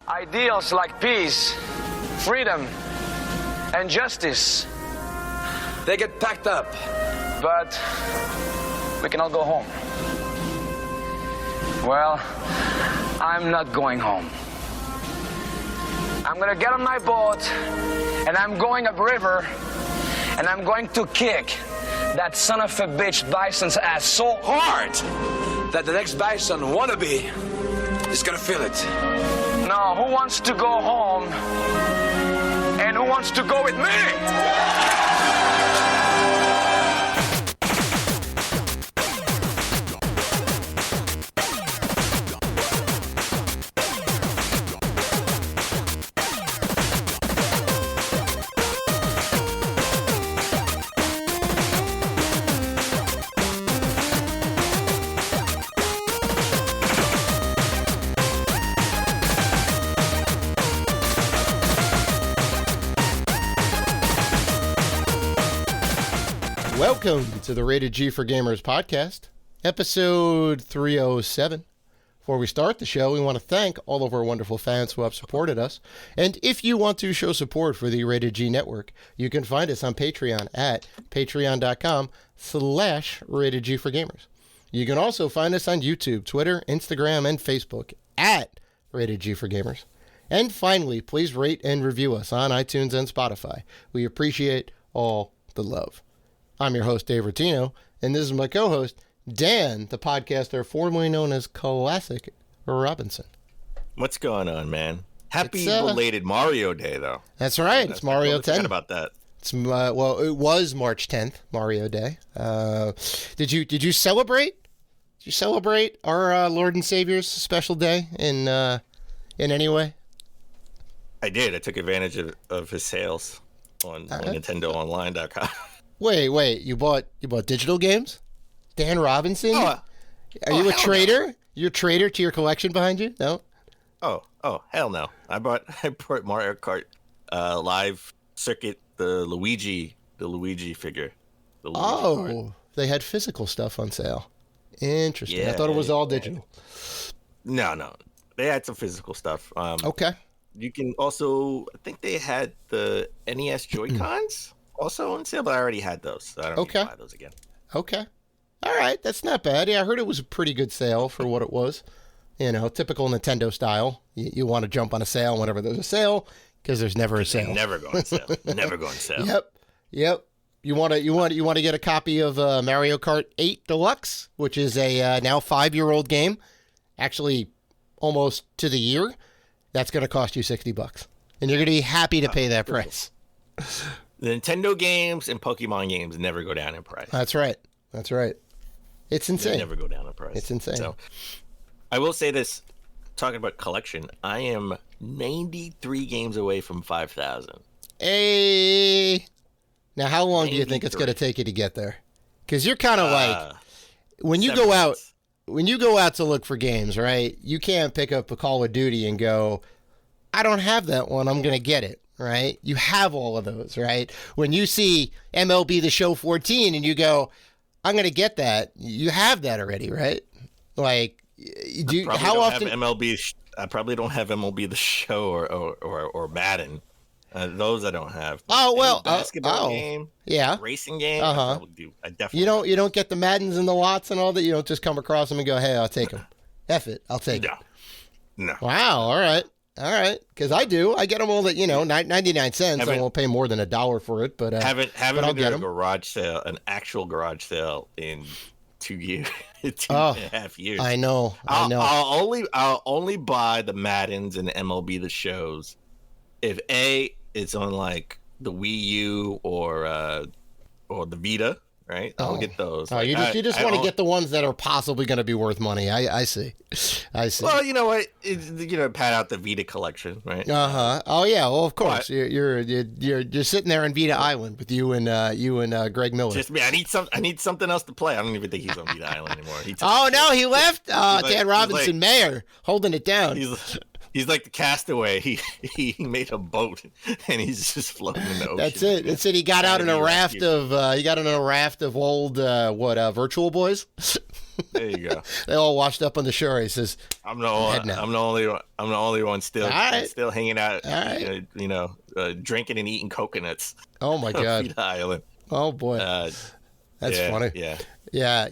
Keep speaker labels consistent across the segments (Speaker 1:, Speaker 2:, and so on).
Speaker 1: Ideals like peace, freedom, and justice, they get packed up, but we can all go home. Well, I'm not going home. I'm gonna get on my boat, and I'm going upriver, and I'm going to kick that son of a bitch bison's ass so hard that the next bison wannabe is gonna feel it. Now, who wants to go home? And who wants to go with me?
Speaker 2: Welcome to the Rated G for Gamers podcast, episode 307. Before we start the show, we want to thank all of our wonderful fans who have supported us. And if you want to show support for the Rated G network, you can find us on Patreon at patreon.com/RatedG4Gamers. You can also find us on YouTube, Twitter, Instagram, and Facebook at Rated G for Gamers. And finally, please rate and review us on iTunes and Spotify. We appreciate all the love. I'm your host, Dave Rotino, and this is my co-host, Dan, the podcaster formerly known as Classic Robinson.
Speaker 3: What's going on, man? Happy belated Mario Day, though.
Speaker 2: That's right. It's Mario 10.
Speaker 3: Forgot about that.
Speaker 2: It's well, it was March 10th, Mario Day. Did you celebrate? Did you celebrate our Lord and Savior's special day in any way?
Speaker 3: I did. I took advantage of his sales on NintendoOnline.com.
Speaker 2: Wait! You bought digital games? Dan Robinson? Are you a trader?
Speaker 3: No.
Speaker 2: You're a trader to your collection behind you? No.
Speaker 3: Oh, hell no! I bought Mario Kart Live Circuit, the Luigi figure. The Luigi card.
Speaker 2: They had physical stuff on sale. Interesting.
Speaker 3: Yeah,
Speaker 2: I thought it was all digital.
Speaker 3: No. They had some physical stuff.
Speaker 2: Okay.
Speaker 3: You can also, I think they had the NES Joy-Cons also on sale, but I already had those, so I don't need to buy those again.
Speaker 2: Okay. All right, that's not bad. Yeah, I heard it was a pretty good sale for what it was. You know, typical Nintendo style. You want to jump on a sale whenever there's a sale, because there's never a sale.
Speaker 3: Never go on sale. Never go on sale.
Speaker 2: Yep. You want to get a copy of Mario Kart 8 Deluxe, which is a now 5-year-old game, actually almost to the year. That's going to cost you $60, and you're going to be happy to pay that price.
Speaker 3: The Nintendo games and Pokemon games never go down in price.
Speaker 2: That's right. It's insane.
Speaker 3: They never go down in price.
Speaker 2: It's insane.
Speaker 3: So, I will say this, talking about collection, I am 93 games away from 5,000.
Speaker 2: Hey. Now, how long do you think it's going to take you to get there? Because you're kind of like, when you go out to look for games, right? You can't pick up a Call of Duty and go, I don't have that one, I'm going to get it. Right? You have all of those, right? When you see MLB The Show 14 and you go, I'm going to get that, you have that already, right? Like, how often?
Speaker 3: I probably don't have MLB The Show or Madden. Those I don't have. Basketball game, racing game. I probably do. I definitely.
Speaker 2: You don't get the Maddens and the Watts and all that. You don't just come across them and go, hey, I'll take them. F it, I'll take them.
Speaker 3: No.
Speaker 2: Wow. All right. Because I do. I get them all at 99 cents. I won't pay more than $1 for it, but
Speaker 3: haven't been to a garage sale, an actual garage sale in 2 years, 2.5 years.
Speaker 2: I know.
Speaker 3: I'll only buy the Maddens and MLB The Shows if it's on like the Wii U or the Vita. Right, I'll get those.
Speaker 2: You just want to get the ones that are possibly going to be worth money. I see.
Speaker 3: Well, you know what? Pad out the Vita collection, right?
Speaker 2: Oh yeah. Well, of course. You're sitting there on Vita Island with you and Greg Miller.
Speaker 3: Just me. I need something else to play. I don't even think he's on Vita Island anymore.
Speaker 2: He left. Dan Robinson, mayor, holding it down.
Speaker 3: He's like the castaway. He made a boat and he's just floating in the ocean.
Speaker 2: That's it. That's it. He got out in a raft of old Virtual Boys.
Speaker 3: There you go.
Speaker 2: They all washed up on the shore. He says,
Speaker 3: I'm the only one still hanging out.
Speaker 2: All right.
Speaker 3: Drinking and eating coconuts.
Speaker 2: Oh my God.
Speaker 3: Feed Island.
Speaker 2: Oh boy. That's funny.
Speaker 3: Yeah.
Speaker 2: Yeah.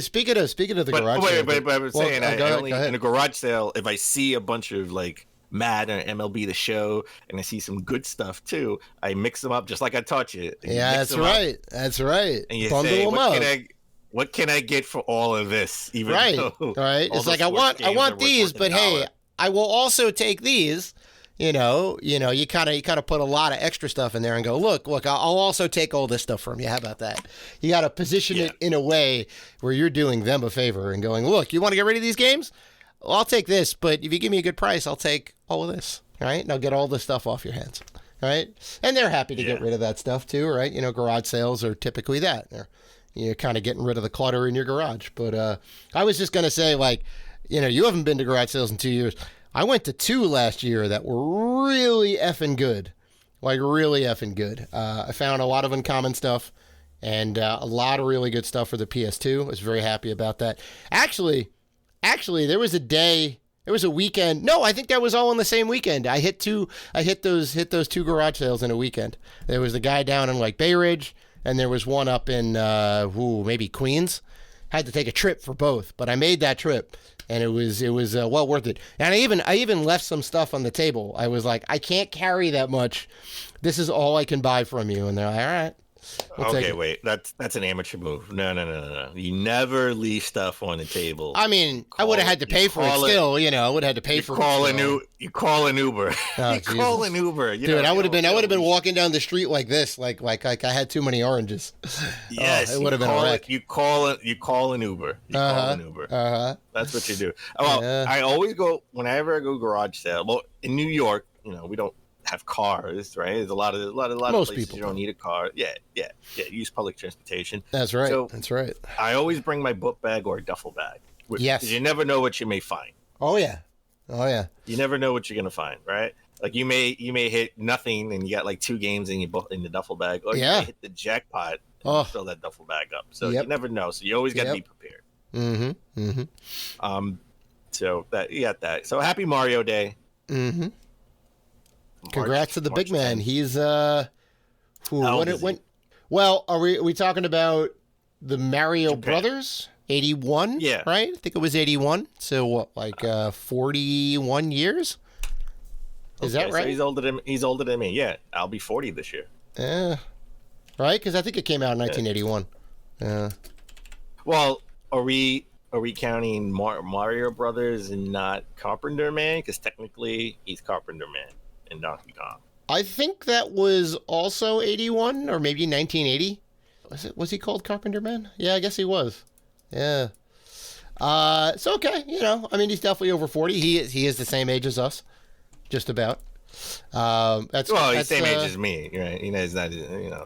Speaker 2: Speaking of the garage sale.
Speaker 3: But I was saying,
Speaker 2: go ahead.
Speaker 3: in a garage sale, if I see a bunch of like Madden or MLB The Show, and I see some good stuff too, I mix them up just like I taught you.
Speaker 2: Yeah, that's right. That's right.
Speaker 3: And you
Speaker 2: Bundle
Speaker 3: say,
Speaker 2: them up.
Speaker 3: what can I get for all of this? Even
Speaker 2: right.
Speaker 3: though
Speaker 2: Right. It's like I want these, but hey, I will also take these. You kind of put a lot of extra stuff in there and go, look, I'll also take all this stuff from you. How about that? You got to position it in a way where you're doing them a favor and going, look, you want to get rid of these games? Well, I'll take this, but if you give me a good price, I'll take all of this. All right. And I'll get all this stuff off your hands. All right. And they're happy to get rid of that stuff too, right? Garage sales are typically that. You're kind of getting rid of the clutter in your garage. But I was just going to say, like, you haven't been to garage sales in 2 years. I went to 2 last year that were really effing good. Like, really effing good. I found a lot of uncommon stuff and a lot of really good stuff for the PS2. I was very happy about that. Actually, there was a weekend. No, I think that was all in the same weekend. I hit those 2 garage sales in a weekend. There was the guy down in like Bay Ridge, and there was one up in maybe Queens. Had to take a trip for both, but I made that trip. And it was well worth it. And I even left some stuff on the table. I was like, I can't carry that much. This is all I can buy from you. And they're like, all right.
Speaker 3: Okay, wait. That's an amateur move. No. You never leave stuff on the table.
Speaker 2: I mean, I would have had to pay for it still. I would have had to pay for it.
Speaker 3: You call an Uber.
Speaker 2: Oh,
Speaker 3: you call an Uber.
Speaker 2: Dude, I would have been walking down the street like this, like I had too many oranges.
Speaker 3: Yes,
Speaker 2: it would have been a wreck.
Speaker 3: You call an Uber. Call an Uber. That's what you do. Well, I always go whenever I go garage sale. Well, in New York, we don't have cars, right? There's a lot of
Speaker 2: Most
Speaker 3: places
Speaker 2: people
Speaker 3: you don't need a car. Yeah. Use public transportation.
Speaker 2: That's right.
Speaker 3: So
Speaker 2: that's right.
Speaker 3: I always bring my book bag or a duffel bag.
Speaker 2: Yes.
Speaker 3: Because you never know what you may find.
Speaker 2: Oh yeah.
Speaker 3: You never know what you're gonna find, right? Like you may hit nothing and you got like 2 games in the duffel bag, or you may hit the jackpot and fill that duffel bag up. So you never know. So you always got to be prepared. So that you got that. So happy Mario Day.
Speaker 2: Congrats to the big man.
Speaker 3: 10th.
Speaker 2: He's
Speaker 3: Well,
Speaker 2: are we talking about the Mario
Speaker 3: Japan.
Speaker 2: Brothers? 81?
Speaker 3: Yeah.
Speaker 2: Right? I think it was 81. So what, like 41 years? Is that right?
Speaker 3: So he's older than me. Yeah. I'll be 40 this year.
Speaker 2: Yeah. Right? Because I think it came out in 1981. Yeah.
Speaker 3: Well, are we counting Mario Brothers and not Carpenter Man? Because technically he's Carpenter Man in Donkey Kong.
Speaker 2: I think that was also 81 or maybe 1980. Was he called Carpenter Man? Yeah, I guess he was. Yeah. It's okay. I mean, he's definitely over 40. He is the same age as us. Just about.
Speaker 3: He's the same age as me, right? He's not,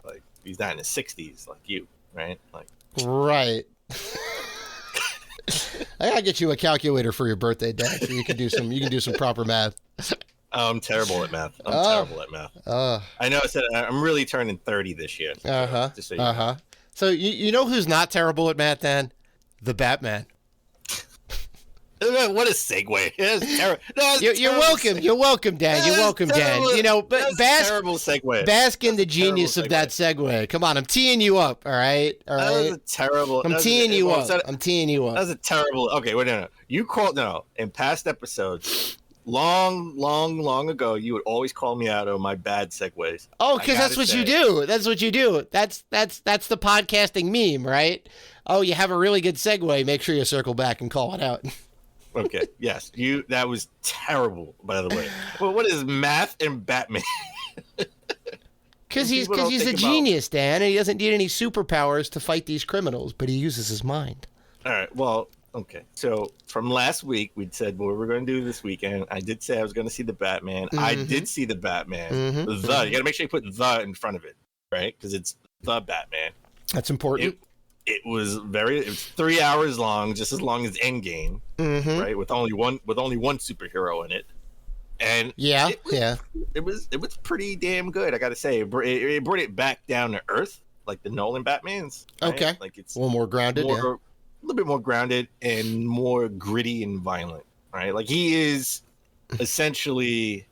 Speaker 3: like he's not in his 60s like you, right? Like.
Speaker 2: Right. I gotta get you a calculator for your birthday, Dad, so you can do some proper math.
Speaker 3: I'm terrible at math. I know. I'm really turning 30 this year. So
Speaker 2: So you know who's not terrible at math, Dan? The Batman.
Speaker 3: What a segue!
Speaker 2: You're welcome. You're welcome, Dan. You're welcome, Dan. But
Speaker 3: terrible segue.
Speaker 2: Bask in the genius of that segue. Come on, I'm teeing you up. All right.
Speaker 3: That was a terrible.
Speaker 2: I'm teeing you up. I'm teeing you up.
Speaker 3: That was a terrible. Okay, wait, no. You called in past episodes. Long ago, you would always call me out on my bad segues.
Speaker 2: Oh, because that's what you do. That's what you do. That's the podcasting meme, right? Oh, you have a really good segue. Make sure you circle back and call it out.
Speaker 3: Okay. Yes. That was terrible, by the way. Well, what is math and Batman?
Speaker 2: Because he's a genius, Dan, and he doesn't need any superpowers to fight these criminals, but he uses his mind.
Speaker 3: All right. Well, okay. So from last week, we'd said what we're going to do this weekend. I did say I was going to see the Batman. I did see the Batman. You got to make sure you put the in front of it, right? Because it's the Batman.
Speaker 2: That's important.
Speaker 3: It was 3 hours long, just as long as Endgame, right? With only one superhero in it. And
Speaker 2: Yeah,
Speaker 3: it was pretty damn good. I got to say, it brought it back down to earth, like the Nolan Batmans. Right?
Speaker 2: Okay.
Speaker 3: Like it's
Speaker 2: a little more grounded.
Speaker 3: a little bit more grounded and more gritty and violent. Right? Like he is essentially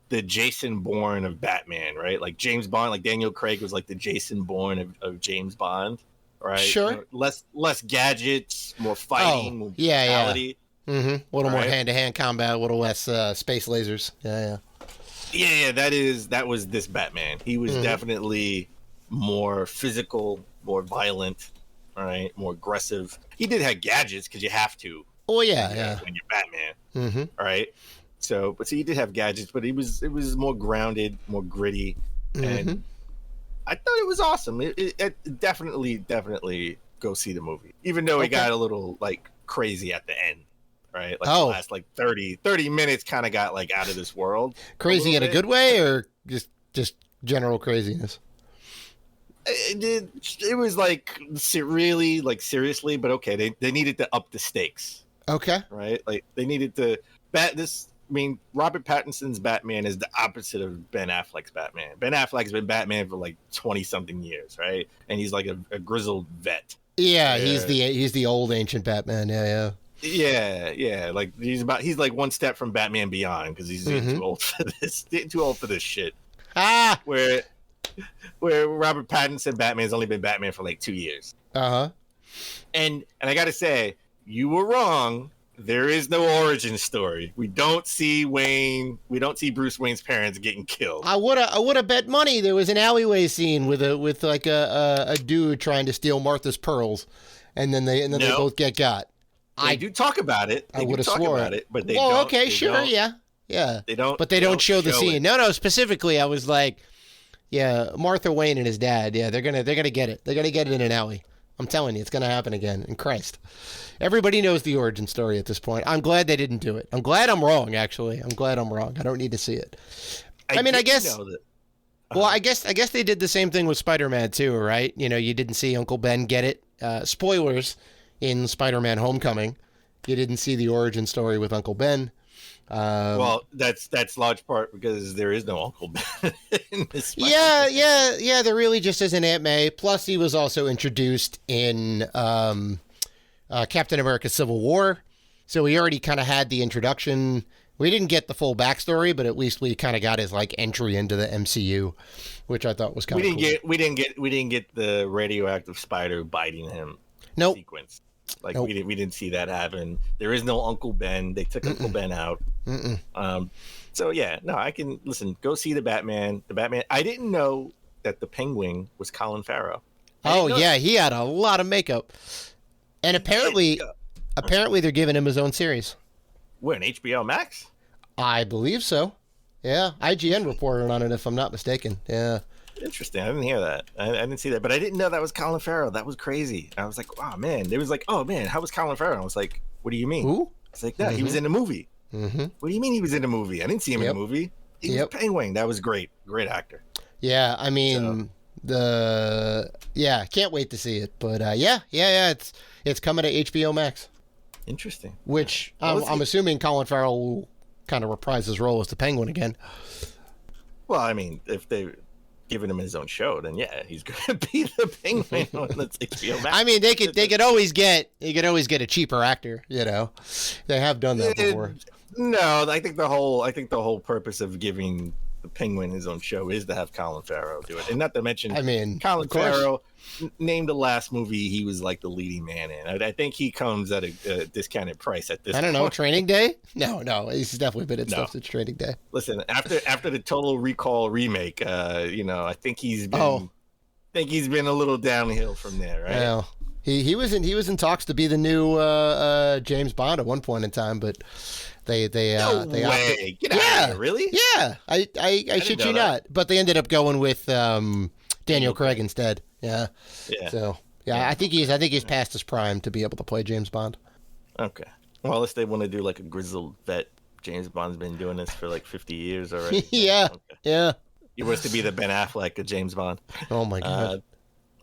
Speaker 3: the Jason Bourne of Batman. Right? Like James Bond, like Daniel Craig was like the Jason Bourne of James Bond. Right?
Speaker 2: Sure.
Speaker 3: Less gadgets, more fighting, more brutality.
Speaker 2: Mm-hmm. A little more hand-to-hand combat, a little less space lasers.
Speaker 3: Yeah. That was this Batman. He was definitely more physical, more violent, all right, more aggressive. He did have gadgets because you have to.
Speaker 2: Oh yeah.
Speaker 3: When you're Batman,
Speaker 2: Mm-hmm.
Speaker 3: all right. So he did have gadgets, but it was more grounded, more gritty, and I thought it was awesome. It definitely go see the movie, even though it got a little like crazy at the end. Right, like the last like 30 minutes kind of got like out of this world.
Speaker 2: Crazy in a good way, or just general craziness?
Speaker 3: It was like really like seriously, but okay, they needed to up the stakes.
Speaker 2: Okay,
Speaker 3: right, like they needed to Robert Pattinson's Batman is the opposite of Ben Affleck's Batman. Ben Affleck's been Batman for like 20 something years, right, and he's like a grizzled vet.
Speaker 2: Yeah, he's the old ancient Batman.
Speaker 3: Yeah. Like he's like one step from Batman Beyond because he's too old for this. Too old for this shit. Where Robert Pattinson Batman's only been Batman for like 2 years. And I gotta say, you were wrong. There is no origin story. We don't see Bruce Wayne's parents getting killed. I would
Speaker 2: have bet money there was an alleyway scene with a dude trying to steal Martha's pearls, and then they both get got.
Speaker 3: They do talk about it.
Speaker 2: I would have sworn
Speaker 3: it, but they don't.
Speaker 2: Okay, sure, yeah.
Speaker 3: They don't.
Speaker 2: But they don't show the scene.
Speaker 3: It.
Speaker 2: No. Specifically, I was like, yeah, Martha Wayne and his dad. Yeah, they're gonna get it. They're gonna get it in an alley. I'm telling you, it's gonna happen again. And Christ, everybody knows the origin story at this point. I'm glad they didn't do it. I'm glad I'm wrong. Actually, I'm glad I'm wrong. I don't need to see it. I guess. Well, I guess they did the same thing with Spider-Man too, right? You know, you didn't see Uncle Ben get it. Spoilers. In Spider-Man Homecoming, you didn't see the origin story with Uncle Ben.
Speaker 3: Well, that's large part because there is no Uncle Ben in this.
Speaker 2: Yeah. There really just isn't Aunt May. Plus, he was also introduced in Captain America: Civil War, so we already kind of had the introduction. We didn't get the full backstory, but at least we kind of got his like entry into the MCU, which I thought was kind of cool.
Speaker 3: We didn't get the radioactive spider biting him.
Speaker 2: Nope.
Speaker 3: Sequence. Like we didn't see that happen. There is no Uncle Ben. They took Uncle Ben out. So yeah, no, I can listen. Go see the Batman. I didn't know that the Penguin was Colin Farrell.
Speaker 2: He had a lot of makeup, and apparently they're giving him his own series.
Speaker 3: We're in HBO Max.
Speaker 2: I believe so. Yeah, IGN reported on it if I'm not mistaken. Yeah.
Speaker 3: Interesting. I didn't hear that. I didn't see that, but I didn't know that was Colin Farrell. That was crazy. I was like, wow, man. They was like, oh man, how was Colin Farrell? I was like, what do you mean?
Speaker 2: Who?
Speaker 3: It's like, no, he was in the movie. What do you mean he was in the movie? I didn't see him in the movie. He was Penguin. That was great. Great actor.
Speaker 2: Yeah, I mean, can't wait to see it. But it's coming to HBO Max.
Speaker 3: Interesting.
Speaker 2: Which I'm assuming Colin Farrell will kind of reprise his role as the Penguin again.
Speaker 3: Well, I mean, if they giving him his own show, then yeah, he's going to be the Penguin on that's HBO Max.
Speaker 2: I mean, they could always get a cheaper actor. You know, they have done that before.
Speaker 3: No, I think the whole purpose of giving the Penguin his own show is to have Colin Farrell do it, and not to mention,
Speaker 2: I mean,
Speaker 3: Colin Farrell named the last movie he was like the leading man in. I think he comes at a discounted price at this.
Speaker 2: I don't know, Training Day? No, he's definitely been in stuff since Training Day.
Speaker 3: Listen, after the Total Recall remake, I think he's been a little downhill from there, right?
Speaker 2: Well, he was in talks to be the new James Bond at one point in time, but they
Speaker 3: no way. Opted. Get out of here, really?
Speaker 2: Yeah, I shit you not. But they ended up going with Daniel Craig instead. Yeah. So I think he's past his prime to be able to play James Bond.
Speaker 3: Okay. Well, unless they want to do like a grizzled vet. James Bond's been doing this for like 50 years already.
Speaker 2: Yeah.
Speaker 3: He wants to be the Ben Affleck of James Bond.
Speaker 2: Oh my God.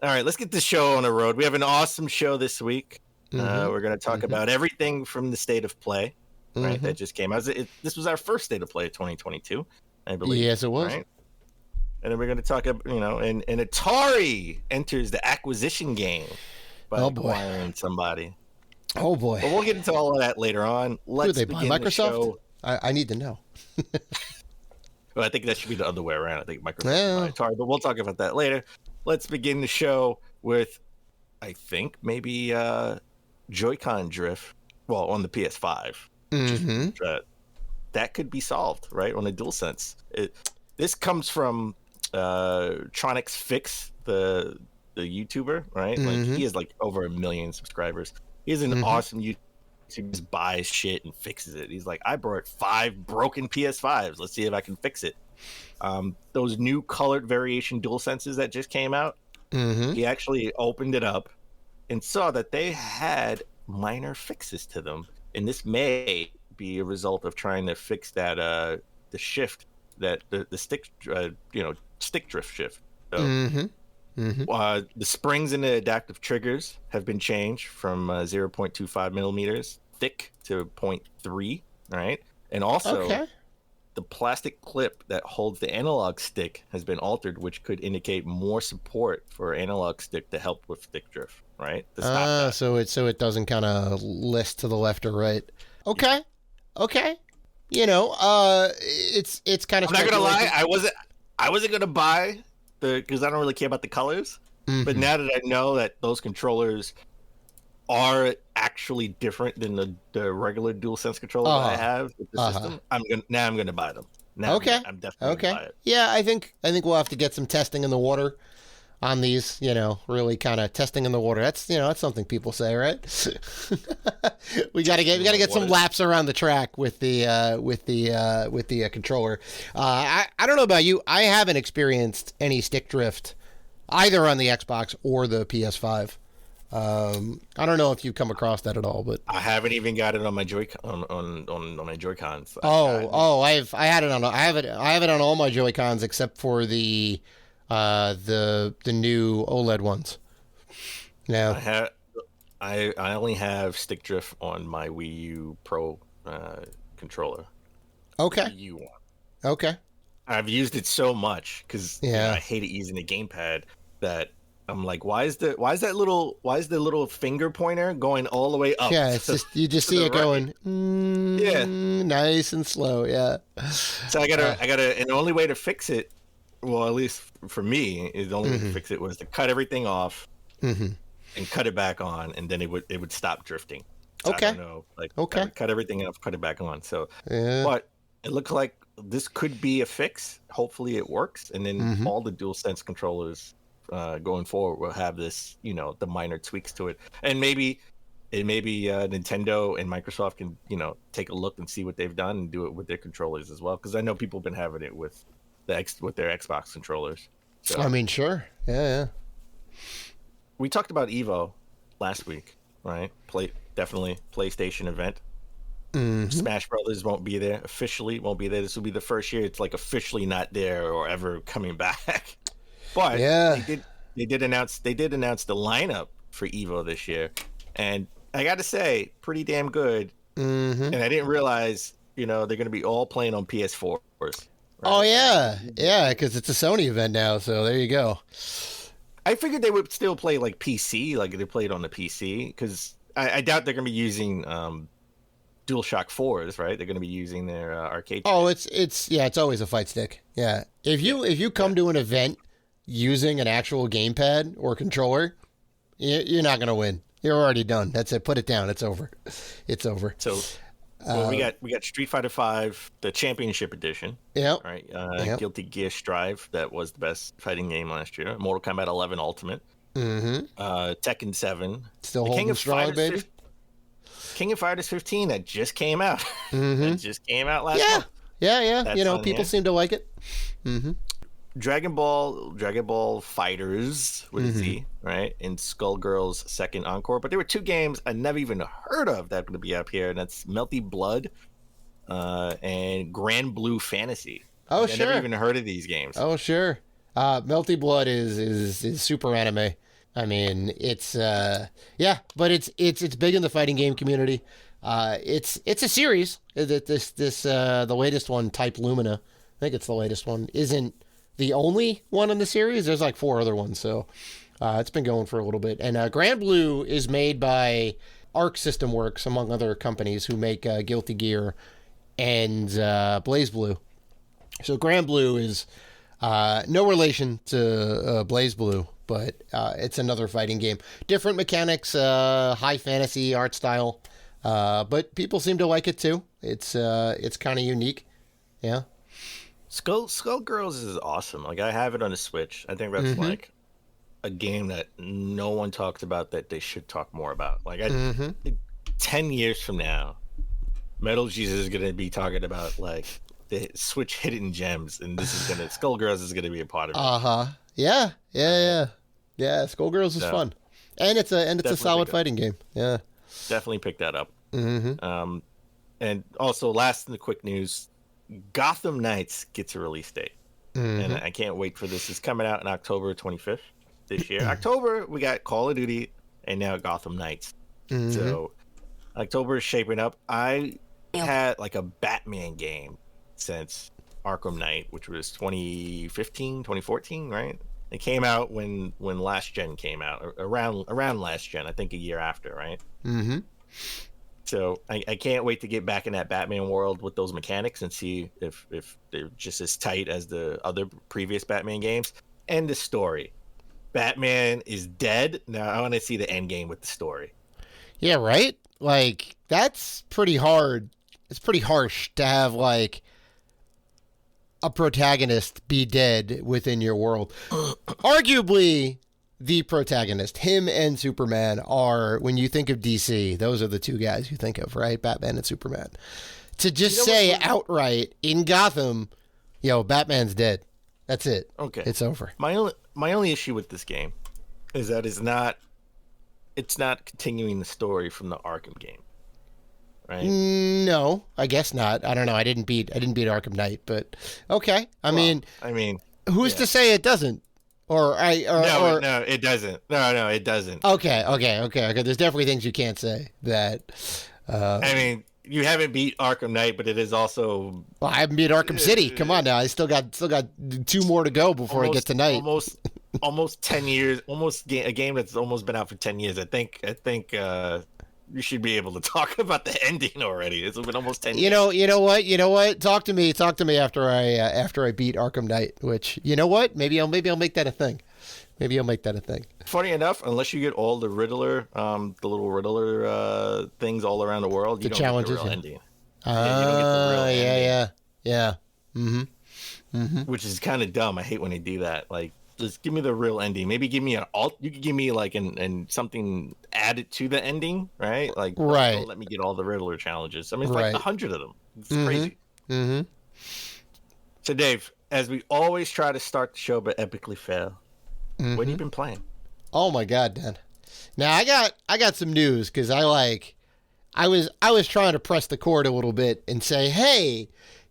Speaker 3: All right, let's get the show on the road. We have an awesome show this week. We're going to talk about everything from the State of Play. right? That just came out. This was our first State of Play of 2022, I believe.
Speaker 2: Yes, it was.
Speaker 3: Right? And then we're going to talk about, and Atari enters the acquisition game by acquiring somebody.
Speaker 2: Oh, boy.
Speaker 3: But we'll get into all of that later on.
Speaker 2: Who they buy? Microsoft? I need to know.
Speaker 3: Well, I think that should be the other way around. I think Microsoft buy Atari, but we'll talk about that later. Let's begin the show with, I think, maybe Joy-Con drift. Well, on the PS5. That could be solved, right, on the DualSense. This comes from Tronics Fix, the YouTuber, right? Like he has like over 1 million subscribers. He has an awesome YouTube. He just buys shit and fixes it. He's like, I brought 5 broken PS5s. Let's see if I can fix it. Those new colored variation DualSenses that just came out. He actually opened it up and saw that they had minor fixes to them, and this may be a result of trying to fix that the shift, that the stick stick drift shift. So, the springs in the adaptive triggers have been changed from 0.25 millimeters thick to 0.3, right? And also the plastic clip that holds the analog stick has been altered, which could indicate more support for analog stick to help with stick drift, right?
Speaker 2: So it doesn't kind of list to the left or right. Okay. It's kind of.
Speaker 3: I'm not gonna lie, I wasn't gonna buy because I don't really care about the colors. But now that I know that those controllers are actually different than the regular DualSense controller that I have with the system, I'm gonna buy them. Now I'm definitely gonna buy it. Yeah,
Speaker 2: I think we'll have to get some testing in the water on these, really kind of testing in the water. That's something people say, right? we gotta get some laps around the track with the controller. I don't know about you. I haven't experienced any stick drift either on the Xbox or the PS5. I don't know if you've come across that at all, but
Speaker 3: I haven't even got it on my on my Joy-Cons.
Speaker 2: I have it on all my Joy-Cons except for the new OLED ones. Yeah.
Speaker 3: I only have stick drift on my Wii U Pro controller.
Speaker 2: Okay.
Speaker 3: Wii U one.
Speaker 2: Okay.
Speaker 3: I've used it so much because I hated using the gamepad that I'm like, why is the little finger pointer going all the way up?
Speaker 2: Yeah, it's just you just see it going nice and slow. Yeah.
Speaker 3: So I gotta, and the only way to fix it, well, at least for me, is the only way to fix it was to cut everything off and cut it back on, and then it would stop drifting. So
Speaker 2: okay.
Speaker 3: I don't know, cut everything off, cut it back on. So, but it looks like this could be a fix. Hopefully, it works, and then all the DualSense controllers going forward will have this, the minor tweaks to it, and maybe Nintendo and Microsoft can, take a look and see what they've done and do it with their controllers as well, because I know people have been having it with their Xbox controllers. So,
Speaker 2: I mean, sure, yeah.
Speaker 3: We talked about Evo last week, right? Definitely PlayStation event. Smash Brothers won't be there. Officially won't be there. This will be the first year it's like officially not there or ever coming back. But they did announce the lineup for Evo this year, and I got to say, pretty damn good. And I didn't realize, they're going to be all playing on PS4s. Right?
Speaker 2: Oh yeah, because it's a Sony event now. So there you go.
Speaker 3: I figured they would still play like PC, like they played on the PC, because I doubt they're going to be using DualShock 4s, right? They're going to be using their arcade.
Speaker 2: Oh, it's always a fight stick. Yeah, if you come to an event using an actual gamepad or controller, you're not going to win. You're already done. That's it. Put it down. It's over. It's over.
Speaker 3: So we got Street Fighter V, the Championship Edition.
Speaker 2: Yeah.
Speaker 3: Right. Guilty Gear Strive, that was the best fighting game last year. Mortal Kombat 11 Ultimate. Tekken 7.
Speaker 2: Still holding strong, baby.
Speaker 3: King of Fighters 15 that just came out. That just came out last month.
Speaker 2: Yeah. That's people seem to like it.
Speaker 3: Dragon Ball Fighters with a Z, right? And Skullgirl's second encore. But there were 2 games I never even heard of that are going to be up here, and that's Melty Blood and Grand Blue Fantasy.
Speaker 2: Oh, sure.
Speaker 3: I never even heard of these games.
Speaker 2: Oh, sure. Melty Blood is super anime. I mean, it's but it's big in the fighting game community. It's a series. The latest one, Type Lumina, I think it's the latest one, isn't the only one in the series. There's like 4 other ones, so it's been going for a little bit. And Grand Blue is made by Arc System Works, among other companies who make Guilty Gear and Blaze Blue. So Grand Blue is no relation to Blaze Blue, but it's another fighting game. Different mechanics, high fantasy art style. But people seem to like it too. It's kind of unique. Yeah.
Speaker 3: Skullgirls is awesome. Like, I have it on the Switch. I think that's like a game that no one talks about that they should talk more about. Like, 10 years from now, Metal Jesus is gonna be talking about like the Switch hidden gems, and Skullgirls is gonna be a part of it.
Speaker 2: Yeah. Skullgirls is fun, and it's a solid fighting game. Yeah.
Speaker 3: Definitely pick that up. And also, last in the quick news, Gotham Knights gets a release date, and I can't wait for this. It's coming out in October 25th this year. October, we got Call of Duty, and now Gotham Knights. So October is shaping up. I had like a Batman game since Arkham Knight, which was 2015, 2014, right? It came out when last gen came out, around last gen, I think a year after, right? So I can't wait to get back in that Batman world with those mechanics and see if they're just as tight as the other previous Batman games. And the story. Batman is dead. Now I want to see the end game with the story.
Speaker 2: Yeah, right? Like, that's pretty hard. It's pretty harsh to have, like, a protagonist be dead within your world. Arguably, the protagonist, him and Superman, are, when you think of DC, those are the two guys you think of, right? Batman and Superman. To just say outright in Gotham, Batman's dead. That's it. Okay. It's over.
Speaker 3: My only issue with this game is that it's not continuing the story from the Arkham game. Right?
Speaker 2: No, I guess not. I don't know. I didn't beat Arkham Knight, but okay. I mean, who's to say it doesn't? No, it doesn't. No, it doesn't. Okay. There's definitely things you can't say that.
Speaker 3: You haven't beat Arkham Knight, but it is also.
Speaker 2: Well, I haven't beat Arkham City. Come on now, I still got 2 more to go before I get to Knight.
Speaker 3: Almost 10 years. A game that's almost been out for 10 years. I think you should be able to talk about the ending already. It's been almost 10 years.
Speaker 2: You know what? Talk to me after I beat Arkham Knight. Which, you know what? Maybe I'll make that a thing.
Speaker 3: Funny enough, unless you get all the Riddler, the little Riddler things all around the world, you don't get the real ending. You don't get the real ending.
Speaker 2: Yeah.
Speaker 3: Which is kind of dumb. I hate when they do that. Like, just give me the real ending. Maybe give me you could give me like an something added to the ending, right? Like,
Speaker 2: right.
Speaker 3: Let me get all the Riddler challenges. I mean, it's like 100 of them. It's crazy. So, Dave, as we always try to start the show but epically fail, what have you been playing?
Speaker 2: Oh my God, Dan! Now I got some news because I was trying to press the chord a little bit and say, hey,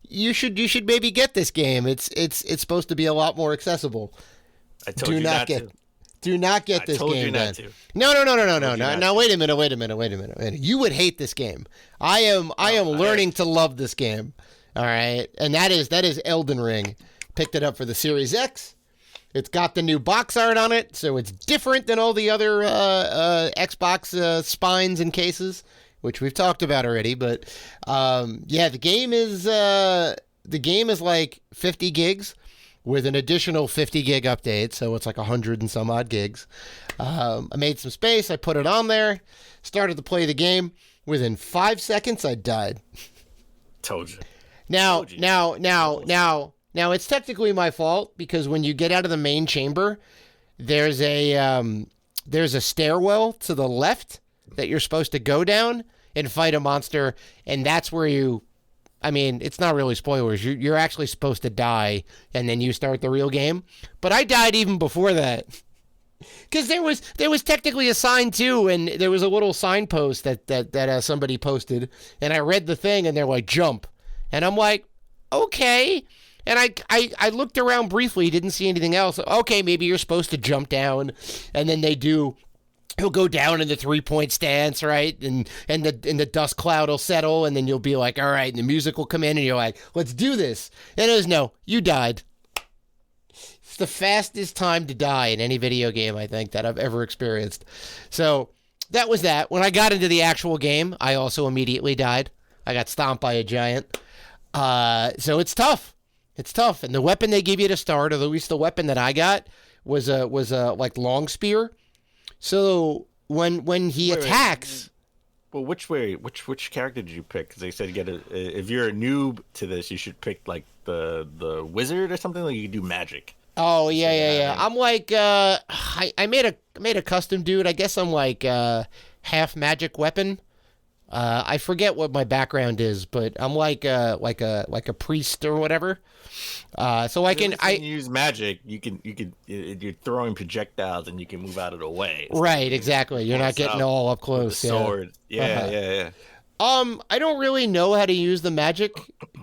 Speaker 2: you should maybe get this game. It's supposed to be a lot more accessible.
Speaker 3: I told you not to.
Speaker 2: Do not get this game. I told you not
Speaker 3: to.
Speaker 2: No. Now wait a minute. You would hate this game. I am learning to love this game. All right, and that is Elden Ring. Picked it up for the Series X. It's got the new box art on it, so it's different than all the other Xbox spines and cases, which we've talked about already. But the game is like 50 gigs. With an additional 50 gig update, so it's like 100 and some odd gigs. I made some space, I put it on there, started to play the game. Within 5 seconds, I died.
Speaker 3: Told you.
Speaker 2: Now, it's technically my fault because when you get out of the main chamber, there's a stairwell to the left that you're supposed to go down and fight a monster, and that's where it's not really spoilers. You're actually supposed to die, and then you start the real game. But I died even before that. Because there was technically a sign, too, and there was a little signpost that somebody posted, and I read the thing, and they're like, jump. And I'm like, okay. And I looked around briefly, didn't see anything else. Okay, maybe you're supposed to jump down, and then they do he'll go down in the 3-point stance, right? And the dust cloud will settle, and then you'll be like, all right, and the music will come in, and you're like, let's do this. And it was, no, you died. It's the fastest time to die in any video game, I think, that I've ever experienced. So that was that. When I got into the actual game, I also immediately died. I got stomped by a giant. So it's tough. It's tough. And the weapon they give you to start, or at least the weapon that I got, was a like long spear. So when he attacks,
Speaker 3: well, which character did you pick? Because they said if you're a noob to this, you should pick like the wizard or something. Like you do magic.
Speaker 2: Oh yeah. I'm like I made a custom dude. I guess I'm like half magic weapon. I forget what my background is, but I'm like a priest or whatever. So I can
Speaker 3: use magic. You're throwing projectiles and you can move out of the way.
Speaker 2: Right, exactly. You're not getting all up close.
Speaker 3: With the sword. Yeah.
Speaker 2: I don't really know how to use the magic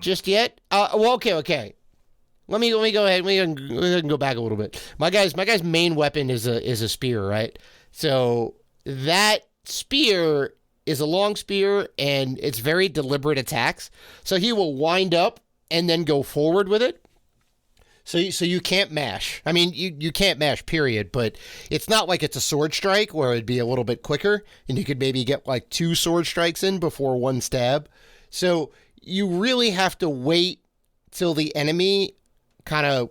Speaker 2: just yet. Well, okay. Let me go ahead. We can go back a little bit. My guy's main weapon is a spear, right? So that spear is a long spear, and it's very deliberate attacks. So he will wind up and then go forward with it. So you can't mash. I mean, you can't mash, period. But it's not like it's a sword strike where it'd be a little bit quicker, and you could maybe get like 2 sword strikes in before 1 stab. So you really have to wait till the enemy kind of,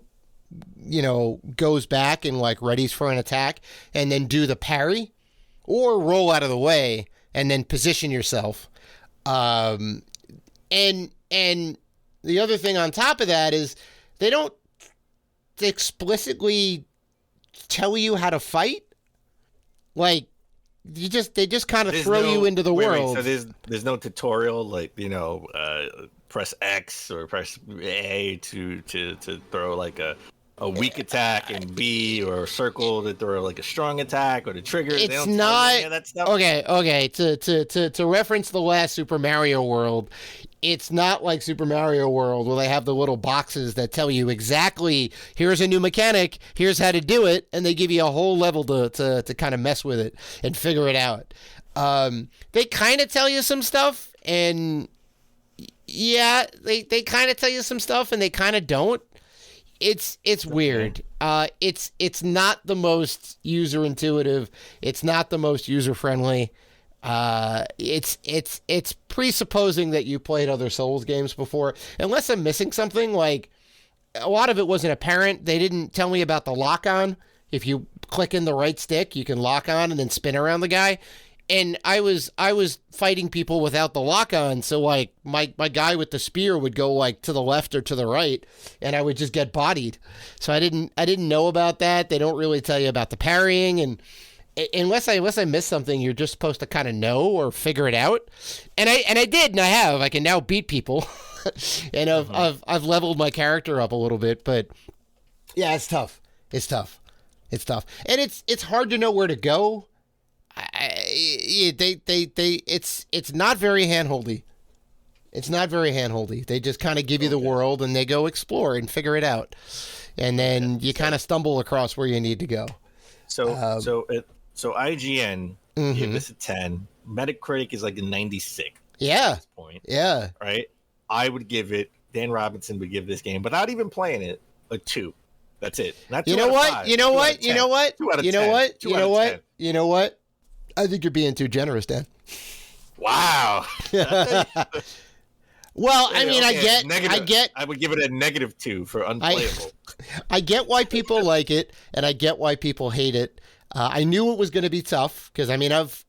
Speaker 2: goes back and like readies for an attack, and then do the parry or roll out of the way and then position yourself. And the other thing on top of that is they don't explicitly tell you how to fight. Like they just kind of throw you into the world.
Speaker 3: So there's no tutorial, like press X or press A to throw like a weak attack, and B or circle to throw like a strong attack, or the trigger.
Speaker 2: It's not that stuff. Okay. To reference the last Super Mario World, it's not like Super Mario World where they have the little boxes that tell you exactly, here's a new mechanic, here's how to do it, and they give you a whole level to kind of mess with it and figure it out. They kind of tell you some stuff, and yeah, they kind of tell you some stuff, and they kind of don't. It's weird. It's not the most user intuitive. It's not the most user friendly. It's presupposing that you played other Souls games before. Unless I'm missing something, like a lot of it wasn't apparent. They didn't tell me about the lock on. If you click in the right stick, you can lock on and then spin around the guy. And I was fighting people without the lock on, so like my guy with the spear would go like to the left or to the right, and I would just get bodied. So I didn't know about that. They don't really tell you about the parrying, and unless I miss something, you're just supposed to kind of know or figure it out. And I did, and I have. I can now beat people, and I've leveled my character up a little bit. But yeah, it's tough. It's tough, and it's hard to know where to go. It's not very handholdy. They just kind of give you the world, and they go explore and figure it out, and then you kind of stumble across where you need to go.
Speaker 3: So IGN gave this a 10. Metacritic is like a 96.
Speaker 2: Yeah.
Speaker 3: At this point.
Speaker 2: Yeah.
Speaker 3: Right. I would give it. Dan Robinson would give this game, without even playing it, a 2. That's it. Not 2
Speaker 2: You know what? You know what? You know what?
Speaker 3: 2 out of 10.
Speaker 2: You know what?
Speaker 3: You
Speaker 2: know what? You know what? I think you're being too generous, Dan.
Speaker 3: Wow.
Speaker 2: Well, I mean,
Speaker 3: okay,
Speaker 2: I get.
Speaker 3: I would give it a -2 for unplayable.
Speaker 2: I get why people like it, and I get why people hate it. I knew it was going to be tough because I mean, I've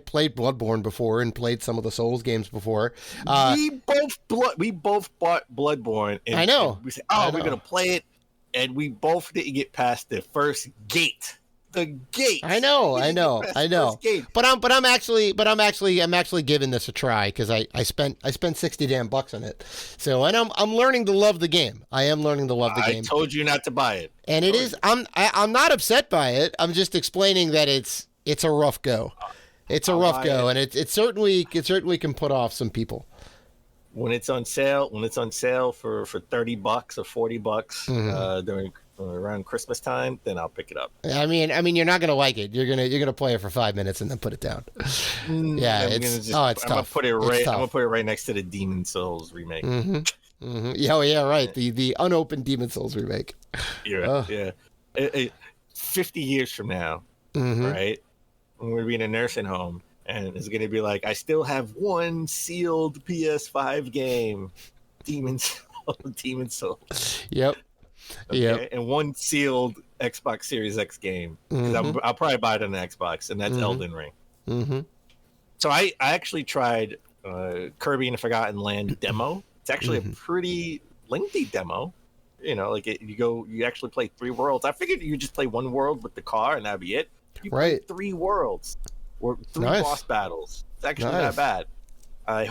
Speaker 2: played Bloodborne before and played some of the Souls games before.
Speaker 3: We both bought Bloodborne. And,
Speaker 2: I know.
Speaker 3: And we said, we're going to play it, and we both didn't get past the first gate. The gate.
Speaker 2: I know. But I'm actually giving this a try because I spent $60 damn bucks on it. So and I'm learning to love the game. I am learning to love the game.
Speaker 3: I told you not to buy it.
Speaker 2: And it is. I'm not upset by it. I'm just explaining that it's a rough go. It's a rough go, and it certainly can put off some people. When
Speaker 3: it's on sale for $30 or $40 during around Christmas time, then I'll pick it up.
Speaker 2: I mean, you're not gonna like it. You're gonna play it for 5 minutes and then put it down. Yeah, it's tough.
Speaker 3: I'm gonna put it right next to the Demon Souls remake.
Speaker 2: Yeah, oh, yeah, right. The unopened Demon Souls remake.
Speaker 3: Yeah. 50 years from now, right? When we're in a nursing home, and it's gonna be like, I still have one sealed PS5 game, Demon Souls.
Speaker 2: Yep.
Speaker 3: Okay?
Speaker 2: Yep.
Speaker 3: And one sealed Xbox Series X game. 'Cause I'll probably buy it on the Xbox, and that's Elden Ring. So I actually tried Kirby and the Forgotten Land demo. It's actually a pretty lengthy demo. You know, like you actually play 3 worlds. I figured you just play 1 world with the car and that'd be it. You play 3 worlds or 3 boss battles. It's actually not bad. I